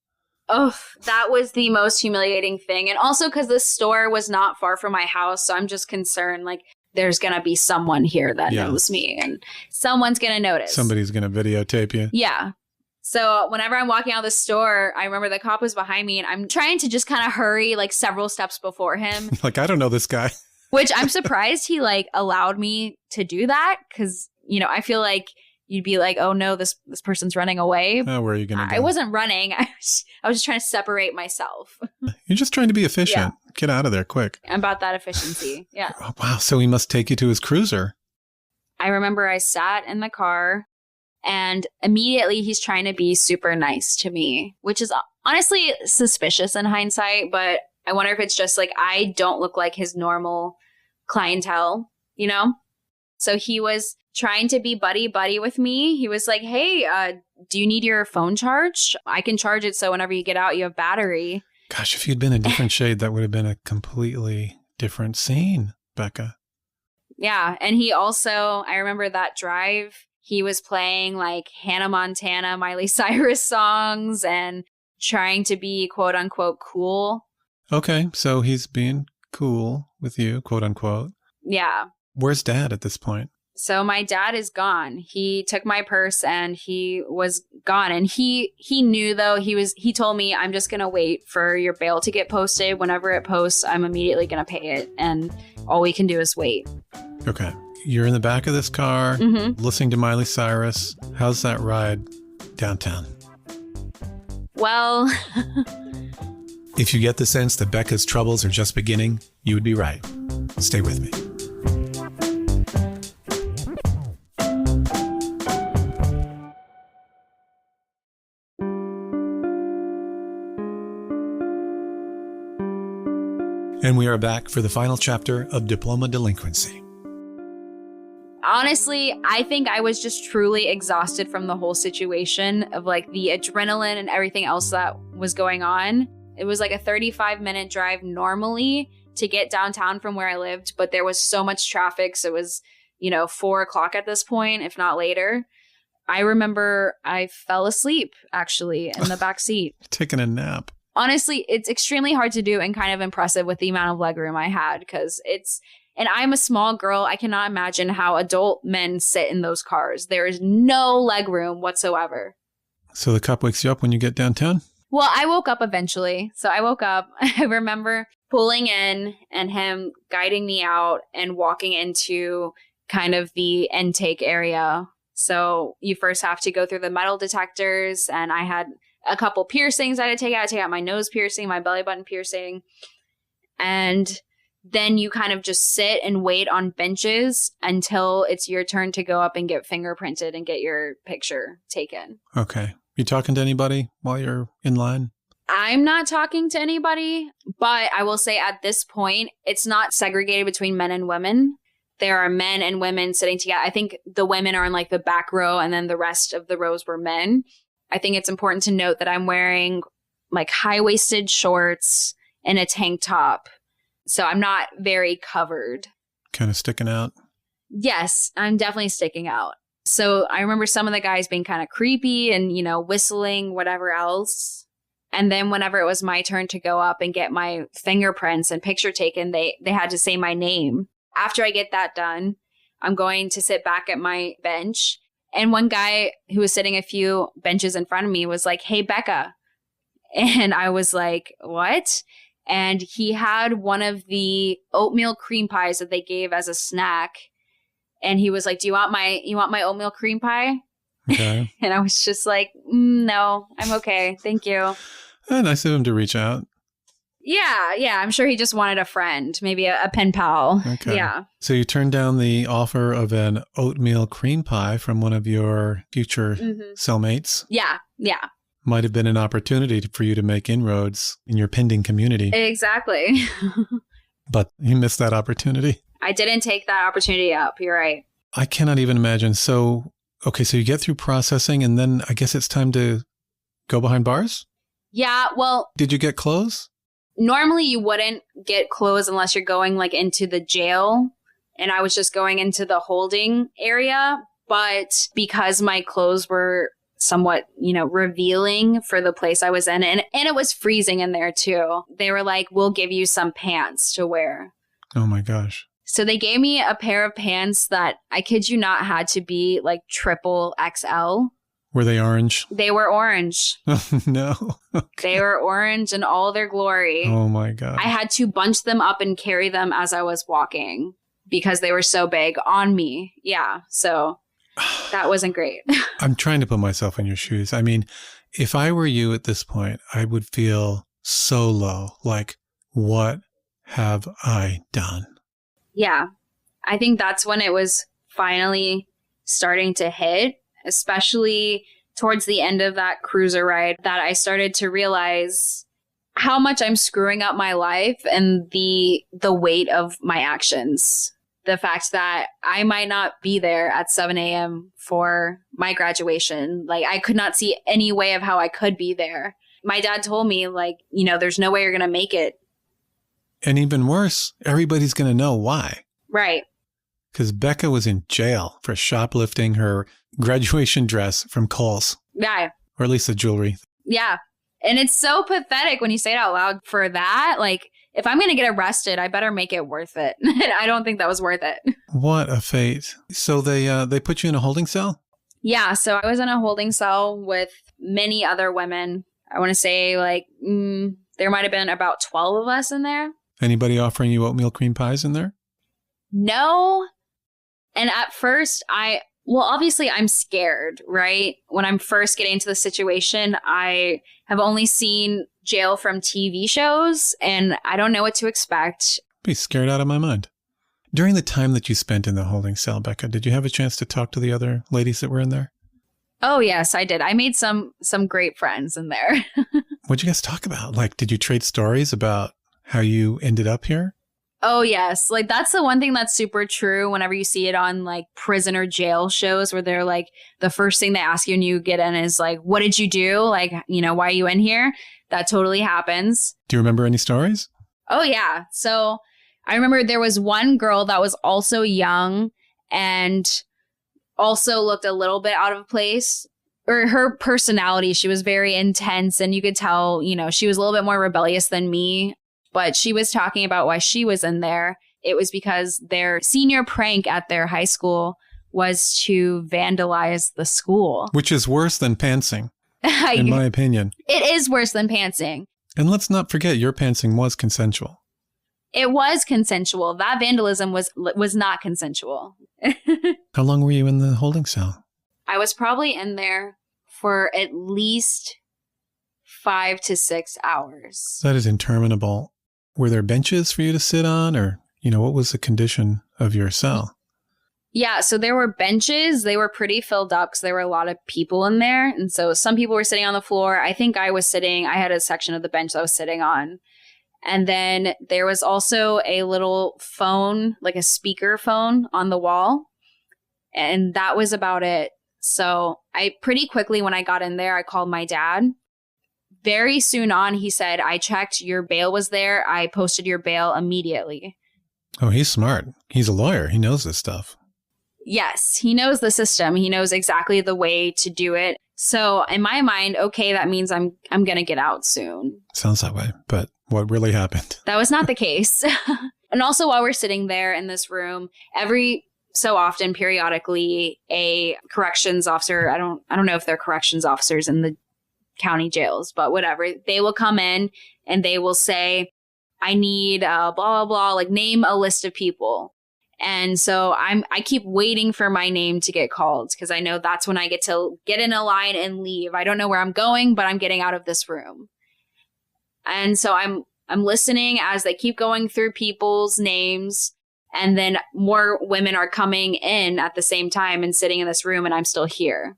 Speaker 3: Oh, that was the most humiliating thing. And also because the store was not far from my house. So I'm just concerned, like, there's going to be someone here that knows me and someone's going to notice.
Speaker 5: Somebody's going to videotape you.
Speaker 3: Yeah. So whenever I'm walking out of the store, I remember the cop was behind me and I'm trying to just kind of hurry like several steps before him.
Speaker 5: Like, I don't know this guy.
Speaker 3: Which I'm surprised he like allowed me to do that because, I feel like you'd be like, oh no, this person's running away.
Speaker 5: Where are you going to go?
Speaker 3: I wasn't running. I was just trying to separate myself.
Speaker 5: You're just trying to be efficient. Yeah. Get out of there quick.
Speaker 3: I'm about that efficiency. Yeah.
Speaker 5: Oh, wow. So he must take you to his cruiser.
Speaker 3: I remember I sat in the car and immediately he's trying to be super nice to me, which is honestly suspicious in hindsight. But I wonder if it's just like I don't look like his normal clientele, So he was trying to be buddy with me. He was like, hey, do you need your phone charged? I can charge it so whenever you get out, you have battery.
Speaker 5: Gosh, if you'd been a different shade, that would have been a completely different scene, Becca.
Speaker 3: Yeah. And he also, I remember that drive, he was playing like Hannah Montana, Miley Cyrus songs and trying to be quote unquote cool.
Speaker 5: Okay. So he's being cool with you, quote unquote.
Speaker 3: Yeah.
Speaker 5: Where's Dad at this point?
Speaker 3: So my dad is gone. He took my purse and he was gone. And he knew though, he told me, I'm just going to wait for your bail to get posted. Whenever it posts, I'm immediately going to pay it. And all we can do is wait. Okay.
Speaker 5: You're in the back of this car, listening to Miley Cyrus. How's that ride downtown?
Speaker 3: Well,
Speaker 5: if you get the sense that Becca's troubles are just beginning, you would be right. Stay with me. And we are back for the final chapter of Diploma Delinquency.
Speaker 3: Honestly, I think I was just truly exhausted from the whole situation of like the adrenaline and everything else that was going on. It was like a 35-minute drive normally to get downtown from where I lived, but there was so much traffic. So it was, 4:00 at this point, if not later. I remember I fell asleep actually in the back seat.
Speaker 5: Taking a nap.
Speaker 3: Honestly, it's extremely hard to do and kind of impressive with the amount of legroom I had and I'm a small girl. I cannot imagine how adult men sit in those cars. There is no legroom whatsoever.
Speaker 5: So the cop wakes you up when you get downtown?
Speaker 3: Well, I woke up eventually. So I woke up. I remember pulling in and him guiding me out and walking into kind of the intake area. So you first have to go through the metal detectors and I had a couple piercings I had to take out. I take out my nose piercing, my belly button piercing. And then you kind of just sit and wait on benches until it's your turn to go up and get fingerprinted and get your picture taken.
Speaker 5: Okay. You talking to anybody while you're in line?
Speaker 3: I'm not talking to anybody, but I will say at this point, it's not segregated between men and women. There are men and women sitting together. I think the women are in like the back row and then the rest of the rows were men. I think it's important to note that I'm wearing like high-waisted shorts and a tank top. So I'm not very covered.
Speaker 5: Kind of sticking out?
Speaker 3: Yes, I'm definitely sticking out. So I remember some of the guys being kind of creepy and, whistling, whatever else. And then whenever it was my turn to go up and get my fingerprints and picture taken, they had to say my name. After I get that done, I'm going to sit back at my bench. And one guy who was sitting a few benches in front of me was like, hey, Becca. And I was like, what? And he had one of the oatmeal cream pies that they gave as a snack. And he was like, do you want my oatmeal cream pie?
Speaker 5: Okay.
Speaker 3: And I was just like, no, I'm okay. Thank you.
Speaker 5: Nice of him to reach out.
Speaker 3: Yeah. I'm sure he just wanted a friend, maybe a pen pal.
Speaker 5: Okay.
Speaker 3: Yeah.
Speaker 5: So you turned down the offer of an oatmeal cream pie from one of your future cellmates.
Speaker 3: Yeah.
Speaker 5: Might have been an opportunity for you to make inroads in your pending community.
Speaker 3: Exactly.
Speaker 5: But you missed that opportunity.
Speaker 3: I didn't take that opportunity up. You're right.
Speaker 5: I cannot even imagine. So you get through processing and then I guess it's time to go behind bars?
Speaker 3: Yeah, well.
Speaker 5: Did you get clothes?
Speaker 3: Normally you wouldn't get clothes unless you're going like into the jail. And I was just going into the holding area. But because my clothes were somewhat, revealing for the place I was in, and it was freezing in there too, they were like, we'll give you some pants to wear.
Speaker 5: Oh my gosh.
Speaker 3: So they gave me a pair of pants that I kid you not had to be like triple XL.
Speaker 5: Were they orange?
Speaker 3: They were orange.
Speaker 5: No. Okay.
Speaker 3: They were orange in all their glory.
Speaker 5: Oh my God.
Speaker 3: I had to bunch them up and carry them as I was walking because they were so big on me. Yeah. So that wasn't great.
Speaker 5: I'm trying to put myself in your shoes. I mean, if I were you at this point, I would feel so low. Like, what have I done?
Speaker 3: Yeah. I think that's when it was finally starting to hit, especially towards the end of that cruiser ride, that I started to realize how much I'm screwing up my life and the weight of my actions. The fact that I might not be there at 7 a.m. for my graduation. Like, I could not see any way of how I could be there. My dad told me, like, you know, there's no way you're going to make it.
Speaker 5: And even worse, everybody's going to know why.
Speaker 3: Right.
Speaker 5: Because Becca was in jail for shoplifting her graduation dress from Kohl's.
Speaker 3: Yeah.
Speaker 5: Or at least the jewelry.
Speaker 3: Yeah. And it's so pathetic when you say it out loud for that. Like, if I'm going to get arrested, I better make it worth it. I don't think that was worth it.
Speaker 5: What a fate. So they put you in a holding cell?
Speaker 3: Yeah. So I was in a holding cell with many other women. I want to say like there might have been about 12 of us in there.
Speaker 5: Anybody offering you oatmeal cream pies in there?
Speaker 3: No. And at first obviously I'm scared, right? When I'm first getting into the situation, I have only seen jail from TV shows and I don't know what to expect.
Speaker 5: Be scared out of my mind. During the time that you spent in the holding cell, Becca, did you have a chance to talk to the other ladies that were in there?
Speaker 3: Oh, yes, I did. I made some great friends in there.
Speaker 5: What'd you guys talk about? Like, did you trade stories about how you ended up here?
Speaker 3: Oh, yes. Like, that's the one thing that's super true whenever you see it on, like, prison or jail shows where they're, like, the first thing they ask you when you get in is, like, what did you do? Like, you know, why are you in here? That totally happens.
Speaker 5: Do you remember any stories?
Speaker 3: Oh, yeah. So I remember there was one girl that was also young and also looked a little bit out of place. Or her personality, she was very intense and you could tell, you know, she was a little bit more rebellious than me. But she was talking about why she was in there. It was because their senior prank at their high school was to vandalize the school.
Speaker 5: Which is worse than pantsing, in my opinion.
Speaker 3: It is worse than pantsing.
Speaker 5: And let's not forget, your pantsing was consensual.
Speaker 3: It was consensual. That vandalism was not consensual.
Speaker 5: How long were you in the holding cell?
Speaker 3: I was probably in there for at least 5 to 6 hours.
Speaker 5: That is interminable. Were there benches for you to sit on, or, you know, what was the condition of your cell?
Speaker 3: Yeah, so there were benches. They were pretty filled up because there were a lot of people in there. And so some people were sitting on the floor. I think I had a section of the bench that I was sitting on. And then there was also a little phone, like a speaker phone on the wall. And that was about it. So I pretty quickly, when I got in there, I called my dad. Very soon on, he said, I checked, your bail was there. I posted your bail immediately.
Speaker 5: Oh, he's smart. He's a lawyer. He knows this stuff.
Speaker 3: Yes, he knows the system. He knows exactly the way to do it. So in my mind, okay, that means I'm going to get out soon.
Speaker 5: Sounds that way. But what really happened?
Speaker 3: That was not the case. And also while we're sitting there in this room, every so often, periodically, a corrections officer, I don't know if they're corrections officers in the county jails, but whatever, they will come in and they will say, I need blah, blah, blah, like name a list of people. And so I keep waiting for my name to get called because I know that's when I get to get in a line and leave. I don't know where I'm going, but I'm getting out of this room. And so I'm listening as they keep going through people's names. And then more women are coming in at the same time and sitting in this room, and I'm still here.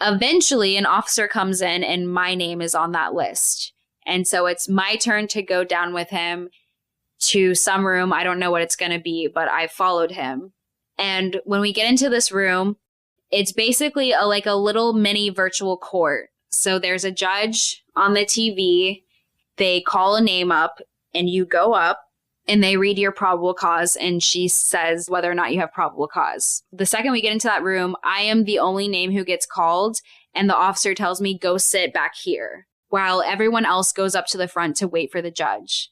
Speaker 3: Eventually, an officer comes in and my name is on that list. And so it's my turn to go down with him to some room. I don't know what it's going to be, but I followed him. And when we get into this room, it's basically a little mini virtual court. So there's a judge on the TV. They call a name up and you go up and they read your probable cause and she says whether or not you have probable cause. The second we get into that room, I am the only name who gets called and the officer tells me, go sit back here, while everyone else goes up to the front to wait for the judge.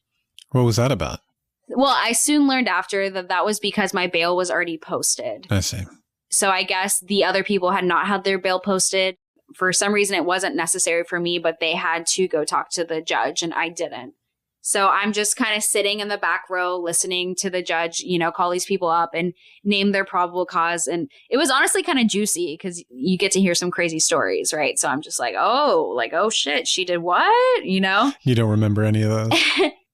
Speaker 5: What was that about?
Speaker 3: Well, I soon learned after that was because my bail was already posted.
Speaker 5: I see.
Speaker 3: So I guess the other people had not had their bail posted. For some reason, it wasn't necessary for me, but they had to go talk to the judge and I didn't. So I'm just kind of sitting in the back row, listening to the judge, call these people up and name their probable cause. And it was honestly kind of juicy because you get to hear some crazy stories, right? So I'm just like, oh shit, she did what?
Speaker 5: You don't remember any of those?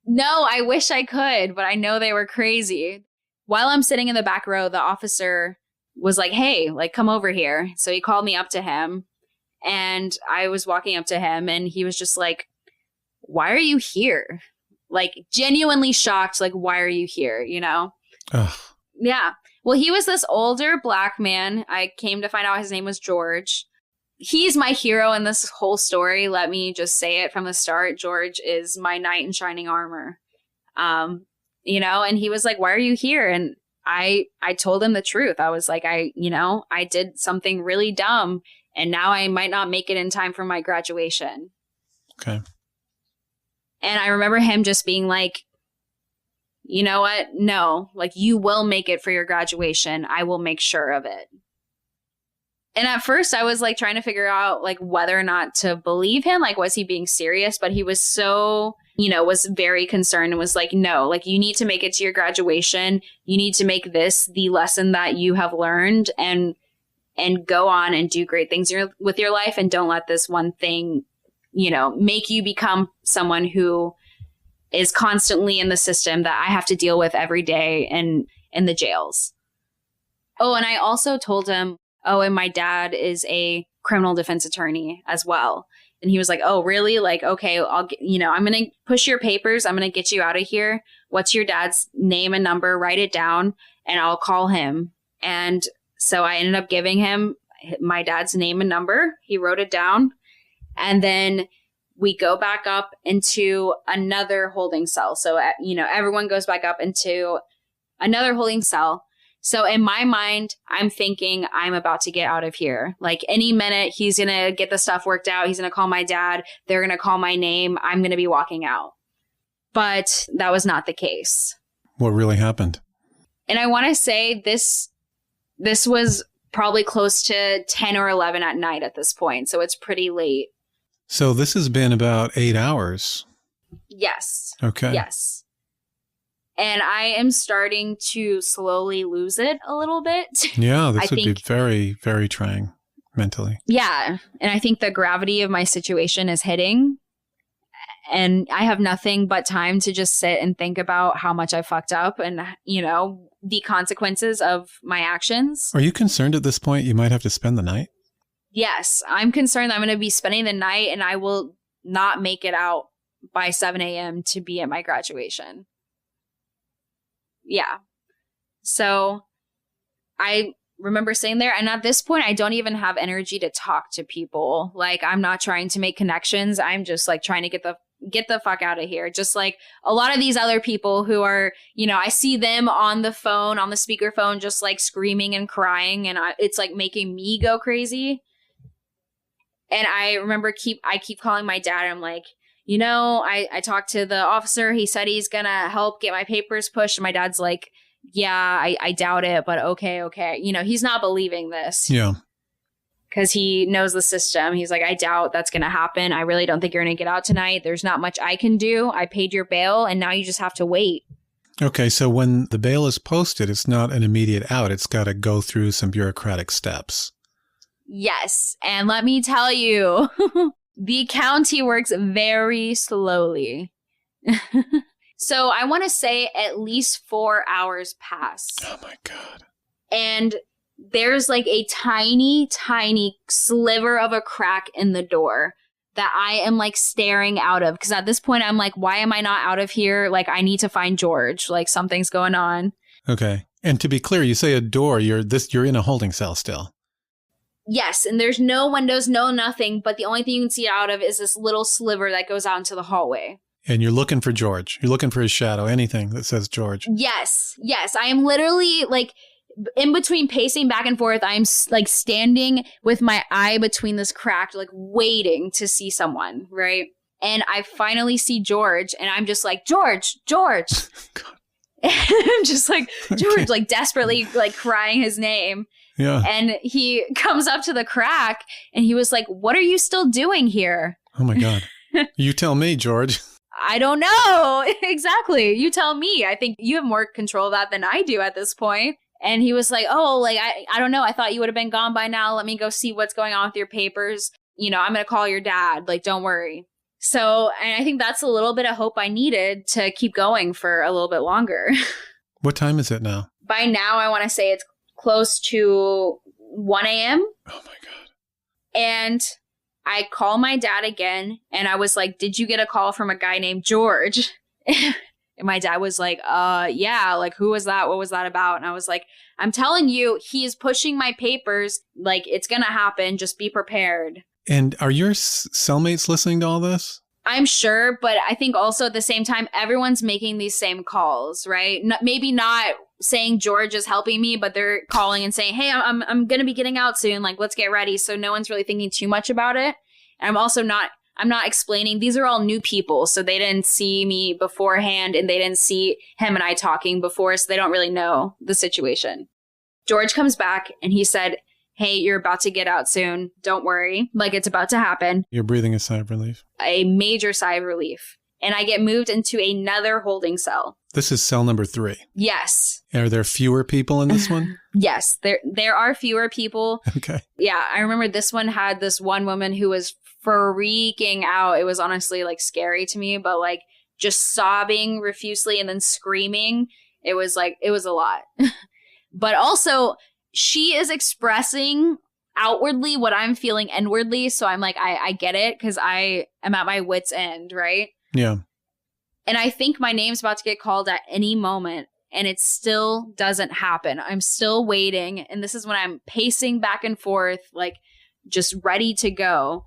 Speaker 3: No, I wish I could, but I know they were crazy. While I'm sitting in the back row, the officer was like, hey, come over here. So he called me up to him and I was walking up to him and he was just like, why are you here? Genuinely shocked, why are you here,
Speaker 5: Ugh.
Speaker 3: Yeah. Well, he was this older Black man. I came to find out his name was George. He's my hero in this whole story. Let me just say it from the start. George is my knight in shining armor. And he was like, why are you here? And I told him the truth. I was like, I did something really dumb and now I might not make it in time for my graduation.
Speaker 5: Okay.
Speaker 3: And I remember him just being like, you know what? No, you will make it for your graduation. I will make sure of it. And at first I was trying to figure out whether or not to believe him. Was he being serious? But he was so, was very concerned and was like, no, you need to make it to your graduation. You need to make this the lesson that you have learned and go on and do great things with your life. And don't let this one thing make you become someone who is constantly in the system that I have to deal with every day and in the jails. Oh, and I also told him, and my dad is a criminal defense attorney as well. And he was like, oh, really? Okay, I'm going to push your papers. I'm going to get you out of here. What's your dad's name and number? Write it down and I'll call him. And so I ended up giving him my dad's name and number. He wrote it down. And then we go back up into another holding cell. So, everyone goes back up into another holding cell. So in my mind, I'm thinking I'm about to get out of here. Any minute, he's going to get the stuff worked out. He's going to call my dad. They're going to call my name. I'm going to be walking out. But that was not the case.
Speaker 5: What really happened?
Speaker 3: And I want to say this was probably close to 10 or 11 at night at this point. So it's pretty late.
Speaker 5: So this has been about 8 hours.
Speaker 3: Yes.
Speaker 5: Okay.
Speaker 3: Yes. And I am starting to slowly lose it a little bit.
Speaker 5: Yeah, this would be very, very trying mentally.
Speaker 3: Yeah. And I think the gravity of my situation is hitting. And I have nothing but time to just sit and think about how much I fucked up and, the consequences of my actions.
Speaker 5: Are you concerned at this point you might have to spend the night?
Speaker 3: Yes, I'm concerned that I'm going to be spending the night and I will not make it out by 7 a.m. to be at my graduation. Yeah. So I remember sitting there and at this point, I don't even have energy to talk to people. I'm not trying to make connections. I'm just trying to get the fuck out of here. Just a lot of these other people who are, I see them on the phone, on the speakerphone, just screaming and crying. And it's making me go crazy. And I remember I keep calling my dad. And I'm like, I talked to the officer. He said he's going to help get my papers pushed. And my dad's like, yeah, I doubt it, but okay. He's not believing this.
Speaker 5: Yeah.
Speaker 3: Because he knows the system. He's like, I doubt that's going to happen. I really don't think you're going to get out tonight. There's not much I can do. I paid your bail and now you just have to wait.
Speaker 5: Okay, so when the bail is posted, it's not an immediate out. It's got to go through some bureaucratic steps.
Speaker 3: Yes. And let me tell you, the county works very slowly. So I want to say at least 4 hours pass.
Speaker 5: Oh my God.
Speaker 3: And there's a tiny, tiny sliver of a crack in the door that I am staring out of. Because at this point, I'm like, why am I not out of here? I need to find George. Something's going on.
Speaker 5: Okay. And to be clear, you say a door, you're in a holding cell still.
Speaker 3: Yes, and there's no windows, no nothing, but the only thing you can see out of is this little sliver that goes out into the hallway.
Speaker 5: And you're looking for George. You're looking for his shadow, anything that says George.
Speaker 3: Yes. I am literally in between pacing back and forth. I'm standing with my eye between this crack, waiting to see someone, right? And I finally see George and I'm just like, George. I'm just George, desperately crying his name.
Speaker 5: Yeah.
Speaker 3: And he comes up to the crack and he was like, "What are you still doing here?"
Speaker 5: Oh my God. You tell me, George.
Speaker 3: I don't know. Exactly. You tell me. I think you have more control of that than I do at this point. And he was like, "Oh, like, I don't know. I thought you would have been gone by now. Let me go see what's going on with your papers. You know, I'm going to call your dad. Like, don't worry." So, and I think that's a little bit of hope I needed to keep going for a little bit longer.
Speaker 5: What time is it now?
Speaker 3: By now, I want to say it's close to 1 a.m.
Speaker 5: Oh my God.
Speaker 3: And I call my dad again and I was like, "Did you get a call from a guy named George?" And my dad was like, yeah, like, who was that? What was that about? And I was like, "I'm telling you, he's pushing my papers. Like, it's going to happen. Just be prepared."
Speaker 5: And are your cellmates listening to all this?
Speaker 3: I'm sure, but I think also at the same time, everyone's making these same calls, right? Maybe not saying George is helping me, but they're calling and saying, "Hey, I'm going to be getting out soon. Like, let's get ready." So no one's really thinking too much about it. And I'm not explaining. These are all new people. So they didn't see me beforehand and they didn't see him and I talking before. So they don't really know the situation. George comes back and he said, "Hey, you're about to get out soon. Don't worry. Like, it's about to happen."
Speaker 5: You're breathing a sigh of relief.
Speaker 3: A major sigh of relief. And I get moved into another holding cell.
Speaker 5: This is cell number 3.
Speaker 3: Yes.
Speaker 5: Are there fewer people in this one?
Speaker 3: Yes, there are fewer people.
Speaker 5: Okay.
Speaker 3: Yeah, I remember this one had this one woman who was freaking out. It was honestly like scary to me, but like just sobbing profusely and then screaming. It was a lot. But also, she is expressing outwardly what I'm feeling inwardly. So I'm like, I get it because I am at my wit's end, right?
Speaker 5: Yeah.
Speaker 3: And I think my name's about to get called at any moment. And it still doesn't happen. I'm still waiting. And this is when I'm pacing back and forth, like just ready to go.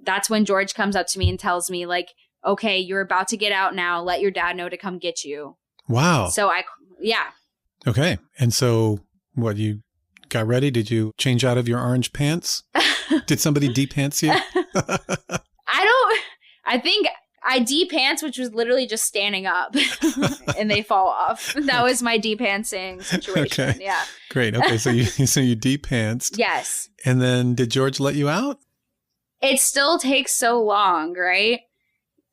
Speaker 3: That's when George comes up to me and tells me, like, "Okay, you're about to get out now. Let your dad know to come get you."
Speaker 5: Wow.
Speaker 3: So yeah.
Speaker 5: Okay. And so what, you got ready? Did you change out of your orange pants? Did somebody de-pants you?
Speaker 3: I think I de-pants, which was literally just standing up and they fall off. That was my de-pantsing situation.
Speaker 5: Okay.
Speaker 3: Yeah.
Speaker 5: Great. Okay. So you de-pantsed.
Speaker 3: Yes.
Speaker 5: And then did George let you out?
Speaker 3: It still takes so long, right?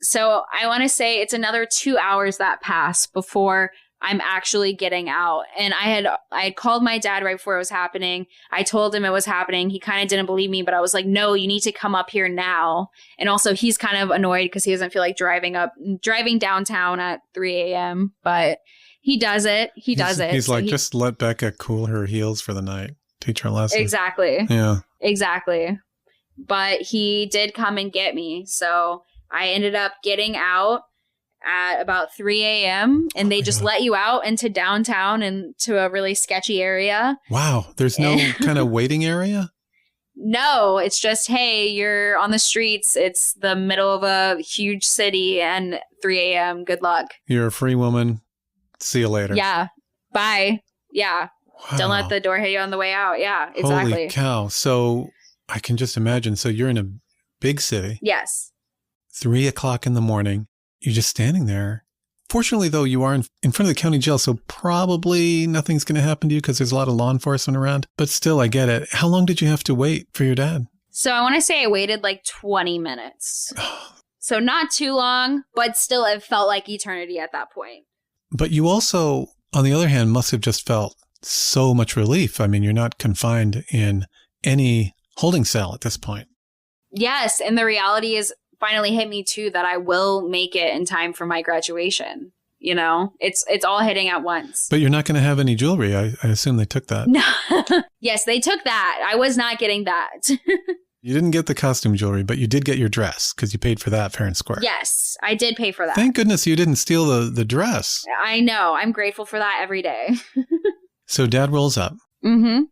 Speaker 3: So I want to say it's another 2 hours that pass before I'm actually getting out. And I had called my dad right before it was happening. I told him it was happening. He kind of didn't believe me, but I was like, "No, you need to come up here now." And also he's kind of annoyed because he doesn't feel like driving downtown at 3 a.m. But he does it. He's
Speaker 5: so like, just let Becca cool her heels for the night. Teach her a lesson.
Speaker 3: Exactly.
Speaker 5: Yeah.
Speaker 3: Exactly. But he did come and get me. So I ended up getting out at about 3 a.m. and they just let you out into downtown and to a really sketchy area.
Speaker 5: Wow. There's no kind of waiting area?
Speaker 3: No, it's just, "Hey, you're on the streets. It's the middle of a huge city and 3 a.m. Good luck.
Speaker 5: You're a free woman. See you later.
Speaker 3: Yeah. Bye. Yeah.
Speaker 5: Wow.
Speaker 3: Don't let the door hit you on the way out. Yeah, exactly.
Speaker 5: Holy cow. So I can just imagine. So you're in a big city.
Speaker 3: Yes.
Speaker 5: 3 o'clock in the morning. You're just standing there. Fortunately, though, you are in front of the county jail, so probably nothing's going to happen to you because there's a lot of law enforcement around. But still, I get it. How long did you have to wait for your dad?
Speaker 3: So I want to say I waited like 20 minutes. So not too long, but still it felt like eternity at that point.
Speaker 5: But you also, on the other hand, must have just felt so much relief. I mean, you're not confined in any holding cell at this point.
Speaker 3: Yes. And the reality is, finally hit me too that I will make it in time for my graduation. You know, it's all hitting at once.
Speaker 5: But you're not going to have any jewelry. I assume they took that.
Speaker 3: No. Yes, they took that. I was not getting that.
Speaker 5: You didn't get the costume jewelry, but you did get your dress because you paid for that fair and square.
Speaker 3: Yes, I did pay for that.
Speaker 5: Thank goodness you didn't steal the dress.
Speaker 3: I know. I'm grateful for that every day.
Speaker 5: So Dad rolls up.
Speaker 3: Mm-hmm.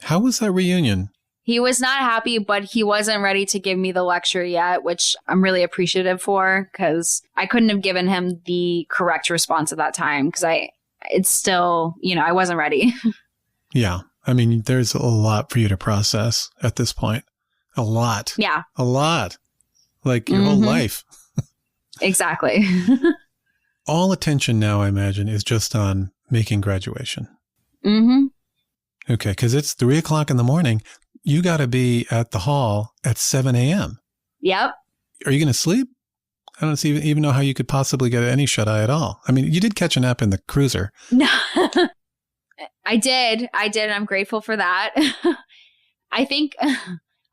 Speaker 5: How was that reunion?
Speaker 3: He was not happy, but he wasn't ready to give me the lecture yet, which I'm really appreciative for because I couldn't have given him the correct response at that time because it's still, I wasn't ready.
Speaker 5: Yeah. I mean, there's a lot for you to process at this point. A lot.
Speaker 3: Yeah.
Speaker 5: A lot. Like your whole life.
Speaker 3: Exactly.
Speaker 5: All attention now, I imagine, is just on making graduation.
Speaker 3: Mm-hmm.
Speaker 5: Okay, because it's 3 o'clock in the morning. You got to be at the hall at 7 a.m.
Speaker 3: Yep.
Speaker 5: Are you going to sleep? I don't even know how you could possibly get any shut-eye at all. I mean, you did catch a nap in the cruiser.
Speaker 3: No, I did. And I'm grateful for that. I think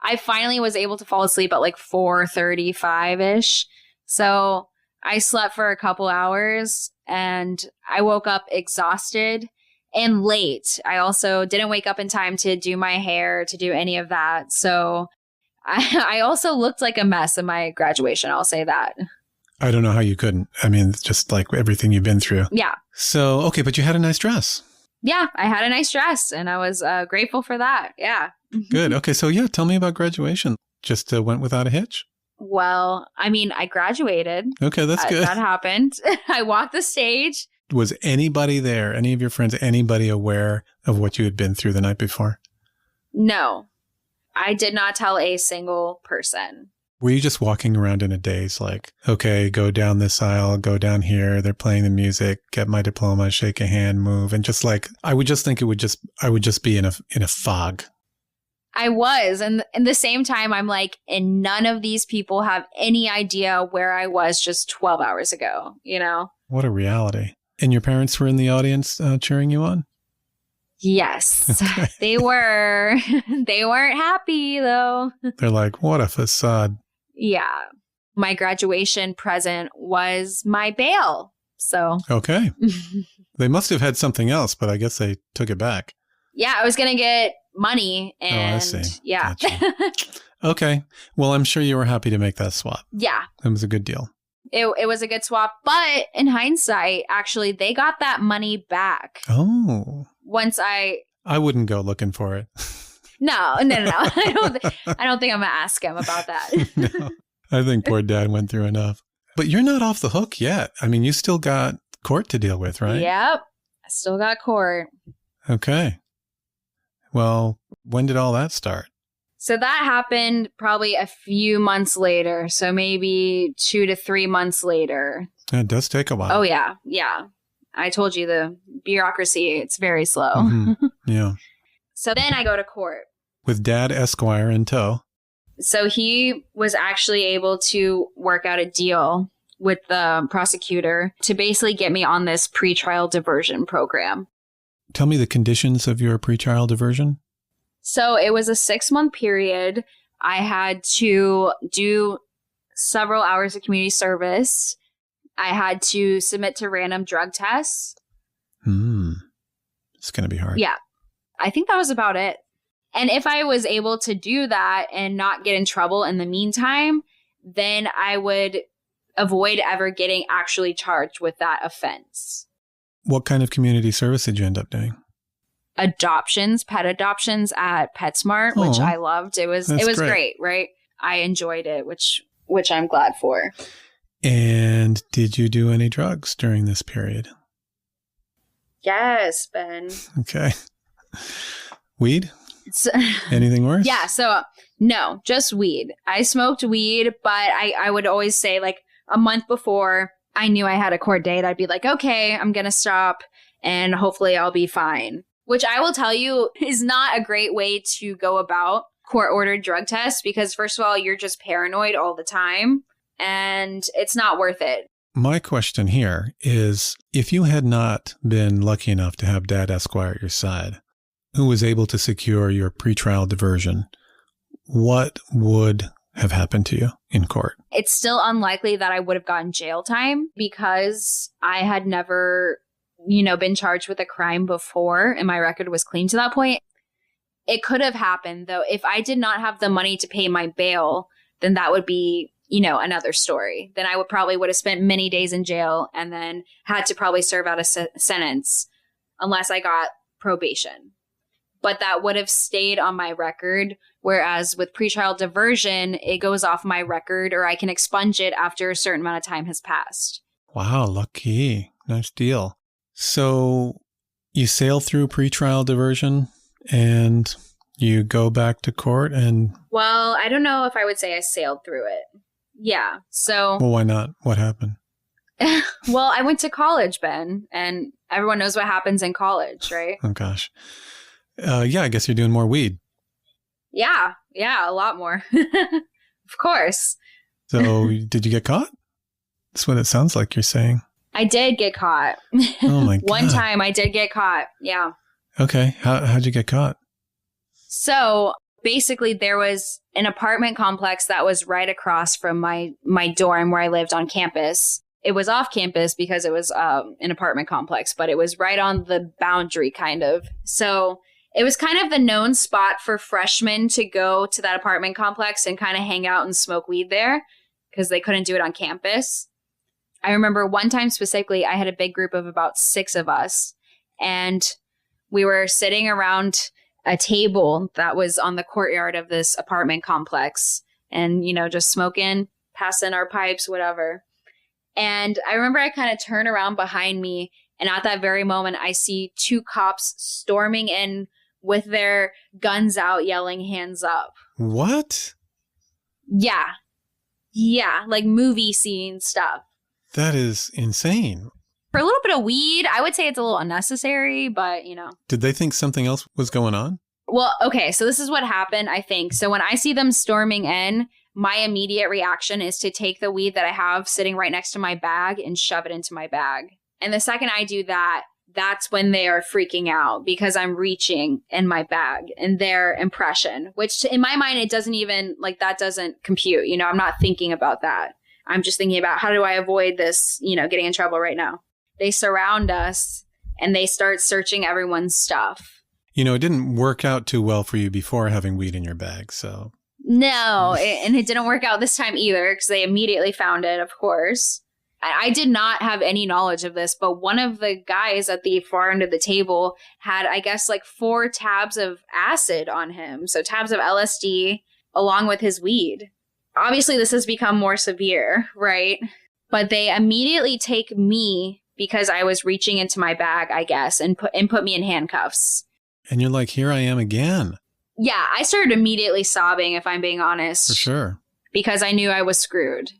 Speaker 3: I finally was able to fall asleep at like 4:35-ish. So I slept for a couple hours and I woke up exhausted and late. I also didn't wake up in time to do my hair, to do any of that. So I also looked like a mess in my graduation. I'll say that.
Speaker 5: I don't know how you couldn't. I mean, just like everything you've been through.
Speaker 3: Yeah.
Speaker 5: So, okay, but you had a nice dress.
Speaker 3: Yeah, I had a nice dress and I was grateful for that. Yeah.
Speaker 5: Good. Okay, so yeah, tell me about graduation. Just went without a hitch?
Speaker 3: Well, I mean, I graduated.
Speaker 5: Okay, that's good.
Speaker 3: That happened. I walked the stage.
Speaker 5: Was anybody there, any of your friends, anybody aware of what you had been through the night before?
Speaker 3: No, I did not tell a single person.
Speaker 5: Were you just walking around in a daze like, okay, go down this aisle, go down here, they're playing the music, get my diploma, shake a hand, move, and just like, I would just think I would just be in a fog.
Speaker 3: I was. And at the same time, I'm like, and none of these people have any idea where I was just 12 hours ago, you know?
Speaker 5: What a reality. And your parents were in the audience cheering you on?
Speaker 3: Yes,
Speaker 5: Okay.
Speaker 3: They were. They weren't happy, though.
Speaker 5: They're like, what a facade.
Speaker 3: Yeah. My graduation present was my bail. So.
Speaker 5: Okay. They must have had something else, but I guess they took it back.
Speaker 3: Yeah, I was going to get money. And
Speaker 5: I see.
Speaker 3: Yeah.
Speaker 5: Gotcha. Okay. Well, I'm sure you were happy to make that swap.
Speaker 3: Yeah.
Speaker 5: It was a good deal.
Speaker 3: It was a good swap. But in hindsight, actually, they got that money back.
Speaker 5: Oh.
Speaker 3: Once I
Speaker 5: wouldn't go looking for it.
Speaker 3: No. I don't think I'm gonna ask him about that.
Speaker 5: No, I think poor dad went through enough. But you're not off the hook yet. I mean, you still got court to deal with, right?
Speaker 3: Yep. I still got court.
Speaker 5: Okay. Well, when did all that start?
Speaker 3: So that happened probably a few months later. So maybe 2 to 3 months later.
Speaker 5: It does take a while.
Speaker 3: Oh, yeah. Yeah. I told you the bureaucracy, it's very slow.
Speaker 5: Mm-hmm. Yeah.
Speaker 3: So then I go to court.
Speaker 5: With Dad Esquire in tow.
Speaker 3: So he was actually able to work out a deal with the prosecutor to basically get me on this pretrial diversion program.
Speaker 5: Tell me the conditions of your pretrial diversion.
Speaker 3: So it was a 6-month period. I had to do several hours of community service. I had to submit to random drug tests.
Speaker 5: It's going to be hard.
Speaker 3: Yeah. I think that was about it. And if I was able to do that and not get in trouble in the meantime, then I would avoid ever getting actually charged with that offense.
Speaker 5: What kind of community service did you end up doing?
Speaker 3: Pet adoptions at PetSmart, which I loved. It was great, right? I enjoyed it, which I'm glad for.
Speaker 5: And did you do any drugs during this period?
Speaker 3: Yes, Ben.
Speaker 5: Okay. Weed? Anything worse?
Speaker 3: Yeah, so no, just weed. I smoked weed, but I would always say like a month before I knew I had a court date, I'd be like, okay, I'm going to stop and hopefully I'll be fine. Which I will tell you is not a great way to go about court-ordered drug tests because first of all, you're just paranoid all the time. And it's not worth it.
Speaker 5: My question here is, if you had not been lucky enough to have Dad Esquire at your side, who was able to secure your pretrial diversion, what would have happened to you in court?
Speaker 3: It's still unlikely that I would have gotten jail time because I had never, been charged with a crime before and my record was clean to that point. It could have happened, though. If I did not have the money to pay my bail, then that would be another story. Then I would have spent many days in jail and then had to probably serve out a sentence unless I got probation. But that would have stayed on my record. Whereas with pretrial diversion, it goes off my record or I can expunge it after a certain amount of time has passed.
Speaker 5: Wow, lucky. Nice deal. So you sail through pretrial diversion and you go back to court and...
Speaker 3: Well, I don't know if I would say I sailed through it. Yeah, so...
Speaker 5: Well, why not? What happened?
Speaker 3: Well, I went to college, Ben, and everyone knows what happens in college, right?
Speaker 5: Oh, gosh. Yeah, I guess you're doing more weed.
Speaker 3: Yeah, a lot more. Of course.
Speaker 5: So did you get caught? That's what it sounds like you're saying.
Speaker 3: I did get caught.
Speaker 5: Oh my God.
Speaker 3: One time I did get caught. Yeah.
Speaker 5: Okay. How'd you get caught?
Speaker 3: So basically there was an apartment complex that was right across from my dorm where I lived on campus. It was off campus because it was an apartment complex, but it was right on the boundary kind of. So it was kind of the known spot for freshmen to go to that apartment complex and kind of hang out and smoke weed there because they couldn't do it on campus. I remember one time specifically, I had a big group of about 6 of us, and we were sitting around a table that was on the courtyard of this apartment complex and, just smoking, passing our pipes, whatever. And I remember I kind of turn around behind me, and at that very moment, I see 2 cops storming in with their guns out, yelling, "Hands up."
Speaker 5: What?
Speaker 3: Yeah. Yeah, like movie scene stuff.
Speaker 5: That is insane.
Speaker 3: For a little bit of weed, I would say it's a little unnecessary, but,
Speaker 5: Did they think something else was going on?
Speaker 3: Well, okay, so this is what happened, I think. So when I see them storming in, my immediate reaction is to take the weed that I have sitting right next to my bag and shove it into my bag. And the second I do that, that's when they are freaking out because I'm reaching in my bag and their impression, which in my mind, it doesn't even, that doesn't compute. I'm not thinking about that. I'm just thinking about how do I avoid this, getting in trouble right now. They surround us and they start searching everyone's stuff.
Speaker 5: It didn't work out too well for you before having weed in your bag, so.
Speaker 3: No, and it didn't work out this time either because they immediately found it, of course. I did not have any knowledge of this, but one of the guys at the far end of the table had, I guess, 4 tabs of acid on him. So tabs of LSD along with his weed. Obviously, this has become more severe, right? But they immediately take me because I was reaching into my bag, I guess, and put me in handcuffs.
Speaker 5: And you're like, here I am again.
Speaker 3: Yeah, I started immediately sobbing, if I'm being honest.
Speaker 5: For sure.
Speaker 3: Because I knew I was screwed.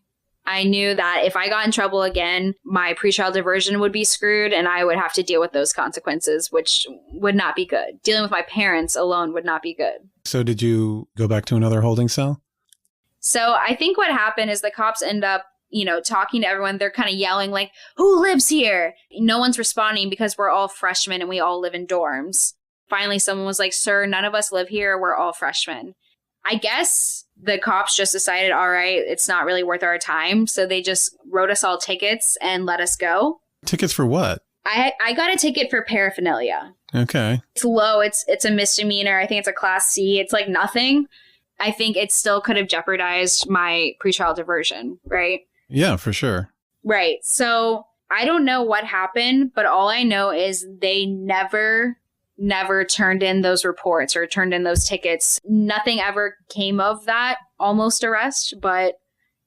Speaker 3: I knew that if I got in trouble again, my pretrial diversion would be screwed and I would have to deal with those consequences, which would not be good. Dealing with my parents alone would not be good.
Speaker 5: So did you go back to another holding cell?
Speaker 3: So I think what happened is the cops end up, talking to everyone. They're kind of yelling who lives here? No one's responding because we're all freshmen and we all live in dorms. Finally, someone was like, "Sir, none of us live here. We're all freshmen." I guess the cops just decided, all right, it's not really worth our time. So they just wrote us all tickets and let us go.
Speaker 5: Tickets for what?
Speaker 3: I got a ticket for paraphernalia.
Speaker 5: Okay.
Speaker 3: It's low. It's a misdemeanor. I think it's a Class C. It's nothing. I think it still could have jeopardized my pretrial diversion, right?
Speaker 5: Yeah, for sure.
Speaker 3: Right. So I don't know what happened, but all I know is they never turned in those reports or turned in those tickets. Nothing ever came of that almost arrest, but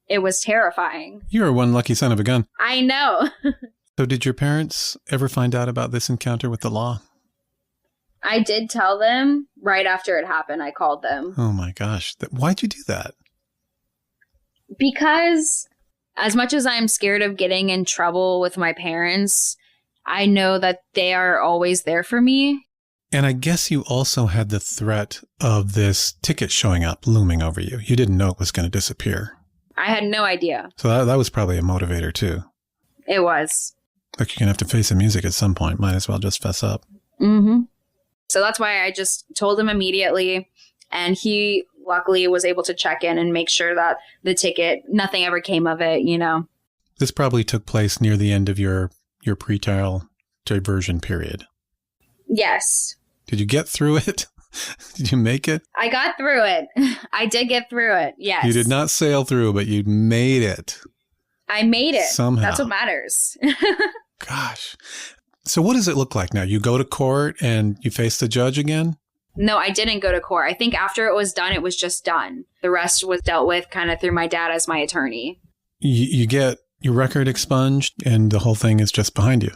Speaker 3: it was terrifying.
Speaker 5: You were one lucky son of a gun.
Speaker 3: I know.
Speaker 5: So did your parents ever find out about this encounter with the law?
Speaker 3: I did tell them right after it happened. I called them.
Speaker 5: Oh my gosh. Why'd you do that?
Speaker 3: Because as much as I'm scared of getting in trouble with my parents, I know that they are always there for me.
Speaker 5: And I guess you also had the threat of this ticket showing up, looming over you. You didn't know it was going to disappear.
Speaker 3: I had no idea.
Speaker 5: So that was probably a motivator too.
Speaker 3: It was.
Speaker 5: Like you're going to have to face the music at some point. Might as well just fess up.
Speaker 3: Mm-hmm. So that's why I just told him immediately. And he luckily was able to check in and make sure that the ticket, nothing ever came of it,
Speaker 5: This probably took place near the end of your pretrial diversion period.
Speaker 3: Yes.
Speaker 5: Did you get through it? Did you make it?
Speaker 3: I got through it. I did get through it. Yes.
Speaker 5: You did not sail through, but you made it.
Speaker 3: I made it.
Speaker 5: Somehow.
Speaker 3: That's what matters.
Speaker 5: Gosh. So what does it look like now? You go to court and you face the judge again?
Speaker 3: No, I didn't go to court. I think after it was done, it was just done. The rest was dealt with kind of through my dad as my attorney.
Speaker 5: You get your record expunged and the whole thing is just behind you.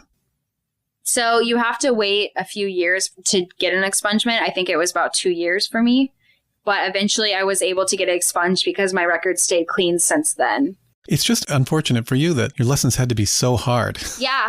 Speaker 3: So you have to wait a few years to get an expungement. I think it was about 2 years for me. But eventually I was able to get it expunged because my record stayed clean since then.
Speaker 5: It's just unfortunate for you that your lessons had to be so hard.
Speaker 3: Yeah.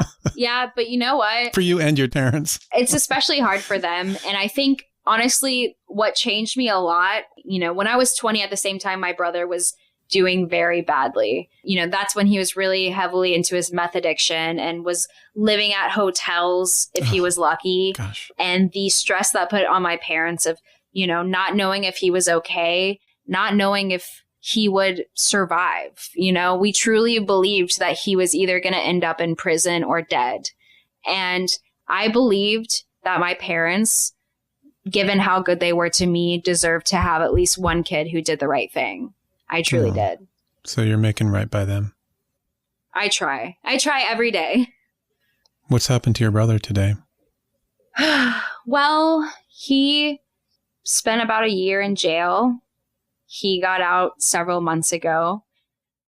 Speaker 3: But you know what?
Speaker 5: For you and your parents.
Speaker 3: It's especially hard for them. And I think honestly, what changed me a lot, when I was 20, at the same time, my brother was doing very badly. That's when he was really heavily into his meth addiction and was living at hotels if he was lucky.
Speaker 5: Gosh.
Speaker 3: And the stress that put on my parents of, not knowing if he was okay, not knowing if he would survive. We truly believed that he was either going to end up in prison or dead. And I believed that my parents, given how good they were to me, deserved to have at least one kid who did the right thing. I truly did.
Speaker 5: So you're making right by them.
Speaker 3: I try every day.
Speaker 5: What's happened to your brother today?
Speaker 3: Well, he spent about a year in jail. He got out several months ago.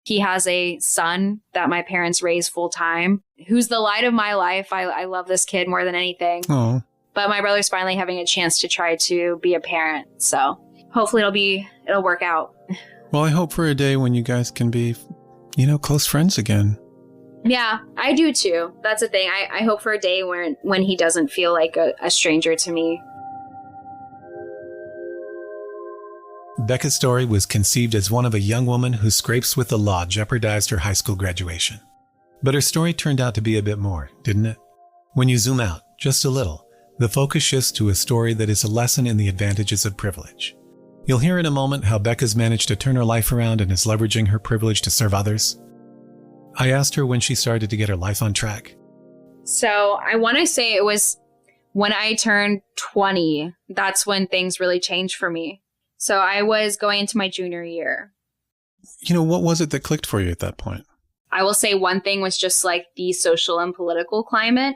Speaker 3: He has a son that my parents raised full time, who's the light of my life. I love this kid more than anything.
Speaker 5: Oh.
Speaker 3: But my brother's finally having a chance to try to be a parent. So hopefully it'll work out.
Speaker 5: Well, I hope for a day when you guys can be, close friends again.
Speaker 3: Yeah, I do too. That's the thing. I hope for a day when he doesn't feel like a stranger to me.
Speaker 5: Becca's story was conceived as one of a young woman whose scrapes with the law jeopardized her high school graduation. But her story turned out to be a bit more, didn't it? When you zoom out just a little, the focus shifts to a story that is a lesson in the advantages of privilege. You'll hear in a moment how Becca's managed to turn her life around and is leveraging her privilege to serve others. I asked her when she started to get her life on track.
Speaker 3: So I want to say it was when I turned 20. That's when things really changed for me. So I was going into my junior year.
Speaker 5: What was it that clicked for you at that point?
Speaker 3: I will say one thing was just like the social and political climate.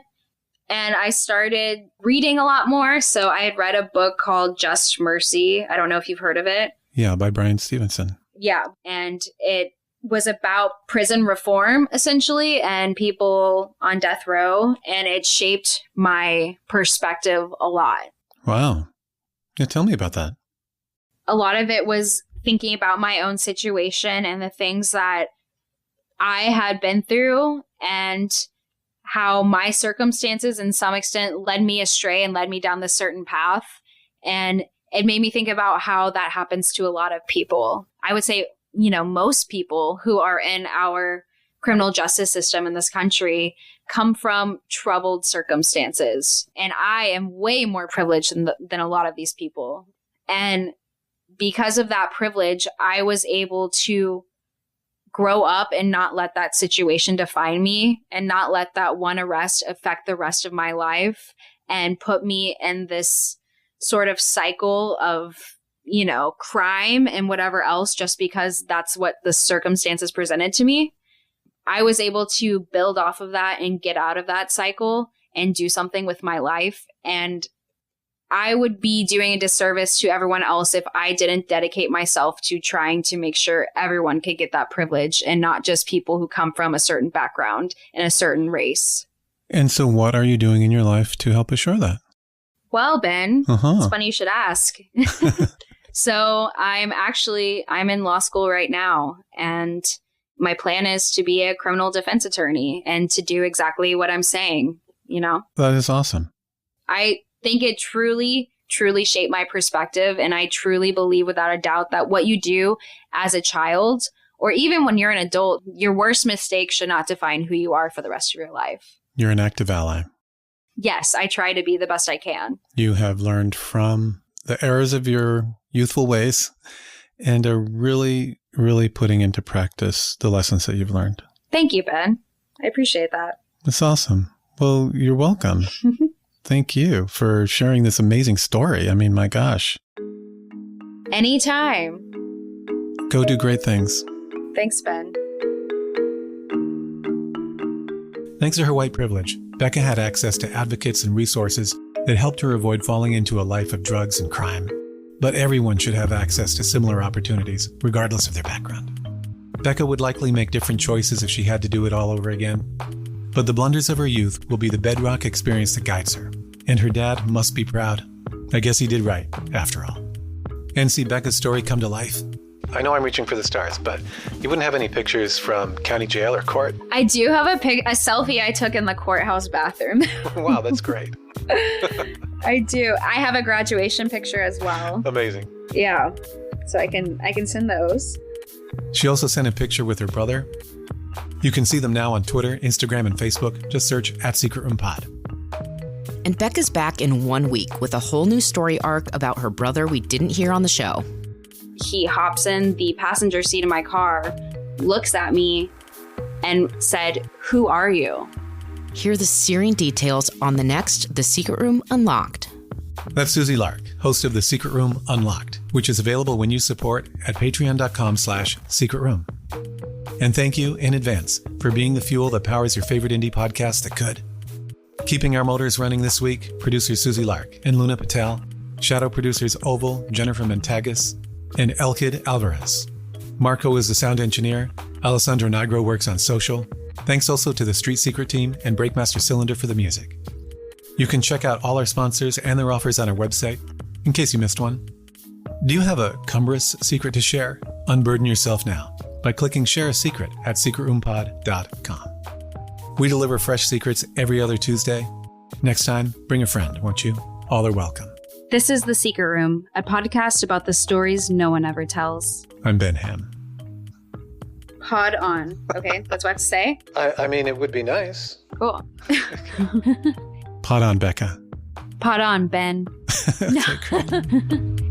Speaker 3: And I started reading a lot more. So I had read a book called Just Mercy. I don't know if you've heard of it.
Speaker 5: Yeah, by Brian Stevenson.
Speaker 3: Yeah. And it was about prison reform, essentially, and people on death row. And it shaped my perspective a lot.
Speaker 5: Wow. Yeah, tell me about that.
Speaker 3: A lot of it was thinking about my own situation and the things that I had been through and how my circumstances in some extent led me astray and led me down this certain path. And it made me think about how that happens to a lot of people. I would say, most people who are in our criminal justice system in this country come from troubled circumstances. And I am way more privileged than a lot of these people. And because of that privilege, I was able to grow up and not let that situation define me and not let that one arrest affect the rest of my life and put me in this sort of cycle of, crime and whatever else just because that's what the circumstances presented to me. I was able to build off of that and get out of that cycle and do something with my life. And I would be doing a disservice to everyone else if I didn't dedicate myself to trying to make sure everyone could get that privilege and not just people who come from a certain background and a certain race.
Speaker 5: And so what are you doing in your life to help assure that?
Speaker 3: Well, Ben, It's funny you should ask. So I'm in law school right now, and my plan is to be a criminal defense attorney and to do exactly what I'm saying,
Speaker 5: That is awesome.
Speaker 3: I think it truly shaped my perspective. And I truly believe without a doubt that what you do as a child, or even when you're an adult, your worst mistake should not define who you are for the rest of your life.
Speaker 5: You're an active ally.
Speaker 3: Yes, I try to be the best I can.
Speaker 5: You have learned from the errors of your youthful ways and are really, really putting into practice the lessons that you've learned.
Speaker 3: Thank you, Ben. I appreciate that.
Speaker 5: That's awesome. Well, you're welcome. Thank you for sharing this amazing story. I mean, my gosh.
Speaker 3: Anytime.
Speaker 5: Go do great things.
Speaker 3: Thanks, Ben.
Speaker 5: Thanks to her white privilege, Becca had access to advocates and resources that helped her avoid falling into a life of drugs and crime. But everyone should have access to similar opportunities, regardless of their background. Becca would likely make different choices if she had to do it all over again. But the blunders of her youth will be the bedrock experience that guides her. And her dad must be proud. I guess he did right, after all. And see Becca's story come to life? I know I'm reaching for the stars, but you wouldn't have any pictures from county jail or court?
Speaker 3: I do have a selfie I took in the courthouse bathroom.
Speaker 5: Wow, that's great.
Speaker 3: I do. I have a graduation picture as well.
Speaker 5: Amazing.
Speaker 3: Yeah. So I can send those.
Speaker 5: She also sent a picture with her brother. You can see them now on Twitter, Instagram, and Facebook. Just search @SecretRoomPod.
Speaker 1: And Becca's back in 1 week with a whole new story arc about her brother we didn't hear on the show.
Speaker 3: He hops in the passenger seat of my car, looks at me, and said, "Who are you?"
Speaker 1: Hear the searing details on the next The Secret Room Unlocked.
Speaker 5: That's Susie Lark, host of The Secret Room Unlocked, which is available when you support at patreon.com/secretroom. And thank you in advance for being the fuel that powers your favorite indie podcast that could. Keeping our motors running this week, producers Susie Lark and Luna Patel, shadow producers Oval, Jennifer Mentagas, and Elkid Alvarez. Marco is the sound engineer. Alessandro Nigro works on social. Thanks also to the Street Secret team and Breakmaster Cylinder for the music. You can check out all our sponsors and their offers on our website, in case you missed one. Do you have a cumbrous secret to share? Unburden yourself now by clicking Share a Secret at secretroompod.com. We deliver fresh secrets every other Tuesday. Next time, bring a friend, won't you? All are welcome.
Speaker 3: This is The Secret Room, a podcast about the stories no one ever tells.
Speaker 5: I'm Ben Ham.
Speaker 3: Pod on. Okay, that's what I have to say?
Speaker 5: I mean, it would be nice.
Speaker 3: Cool.
Speaker 5: Pod on, Becca.
Speaker 3: Pod on, Ben.
Speaker 5: Okay, great.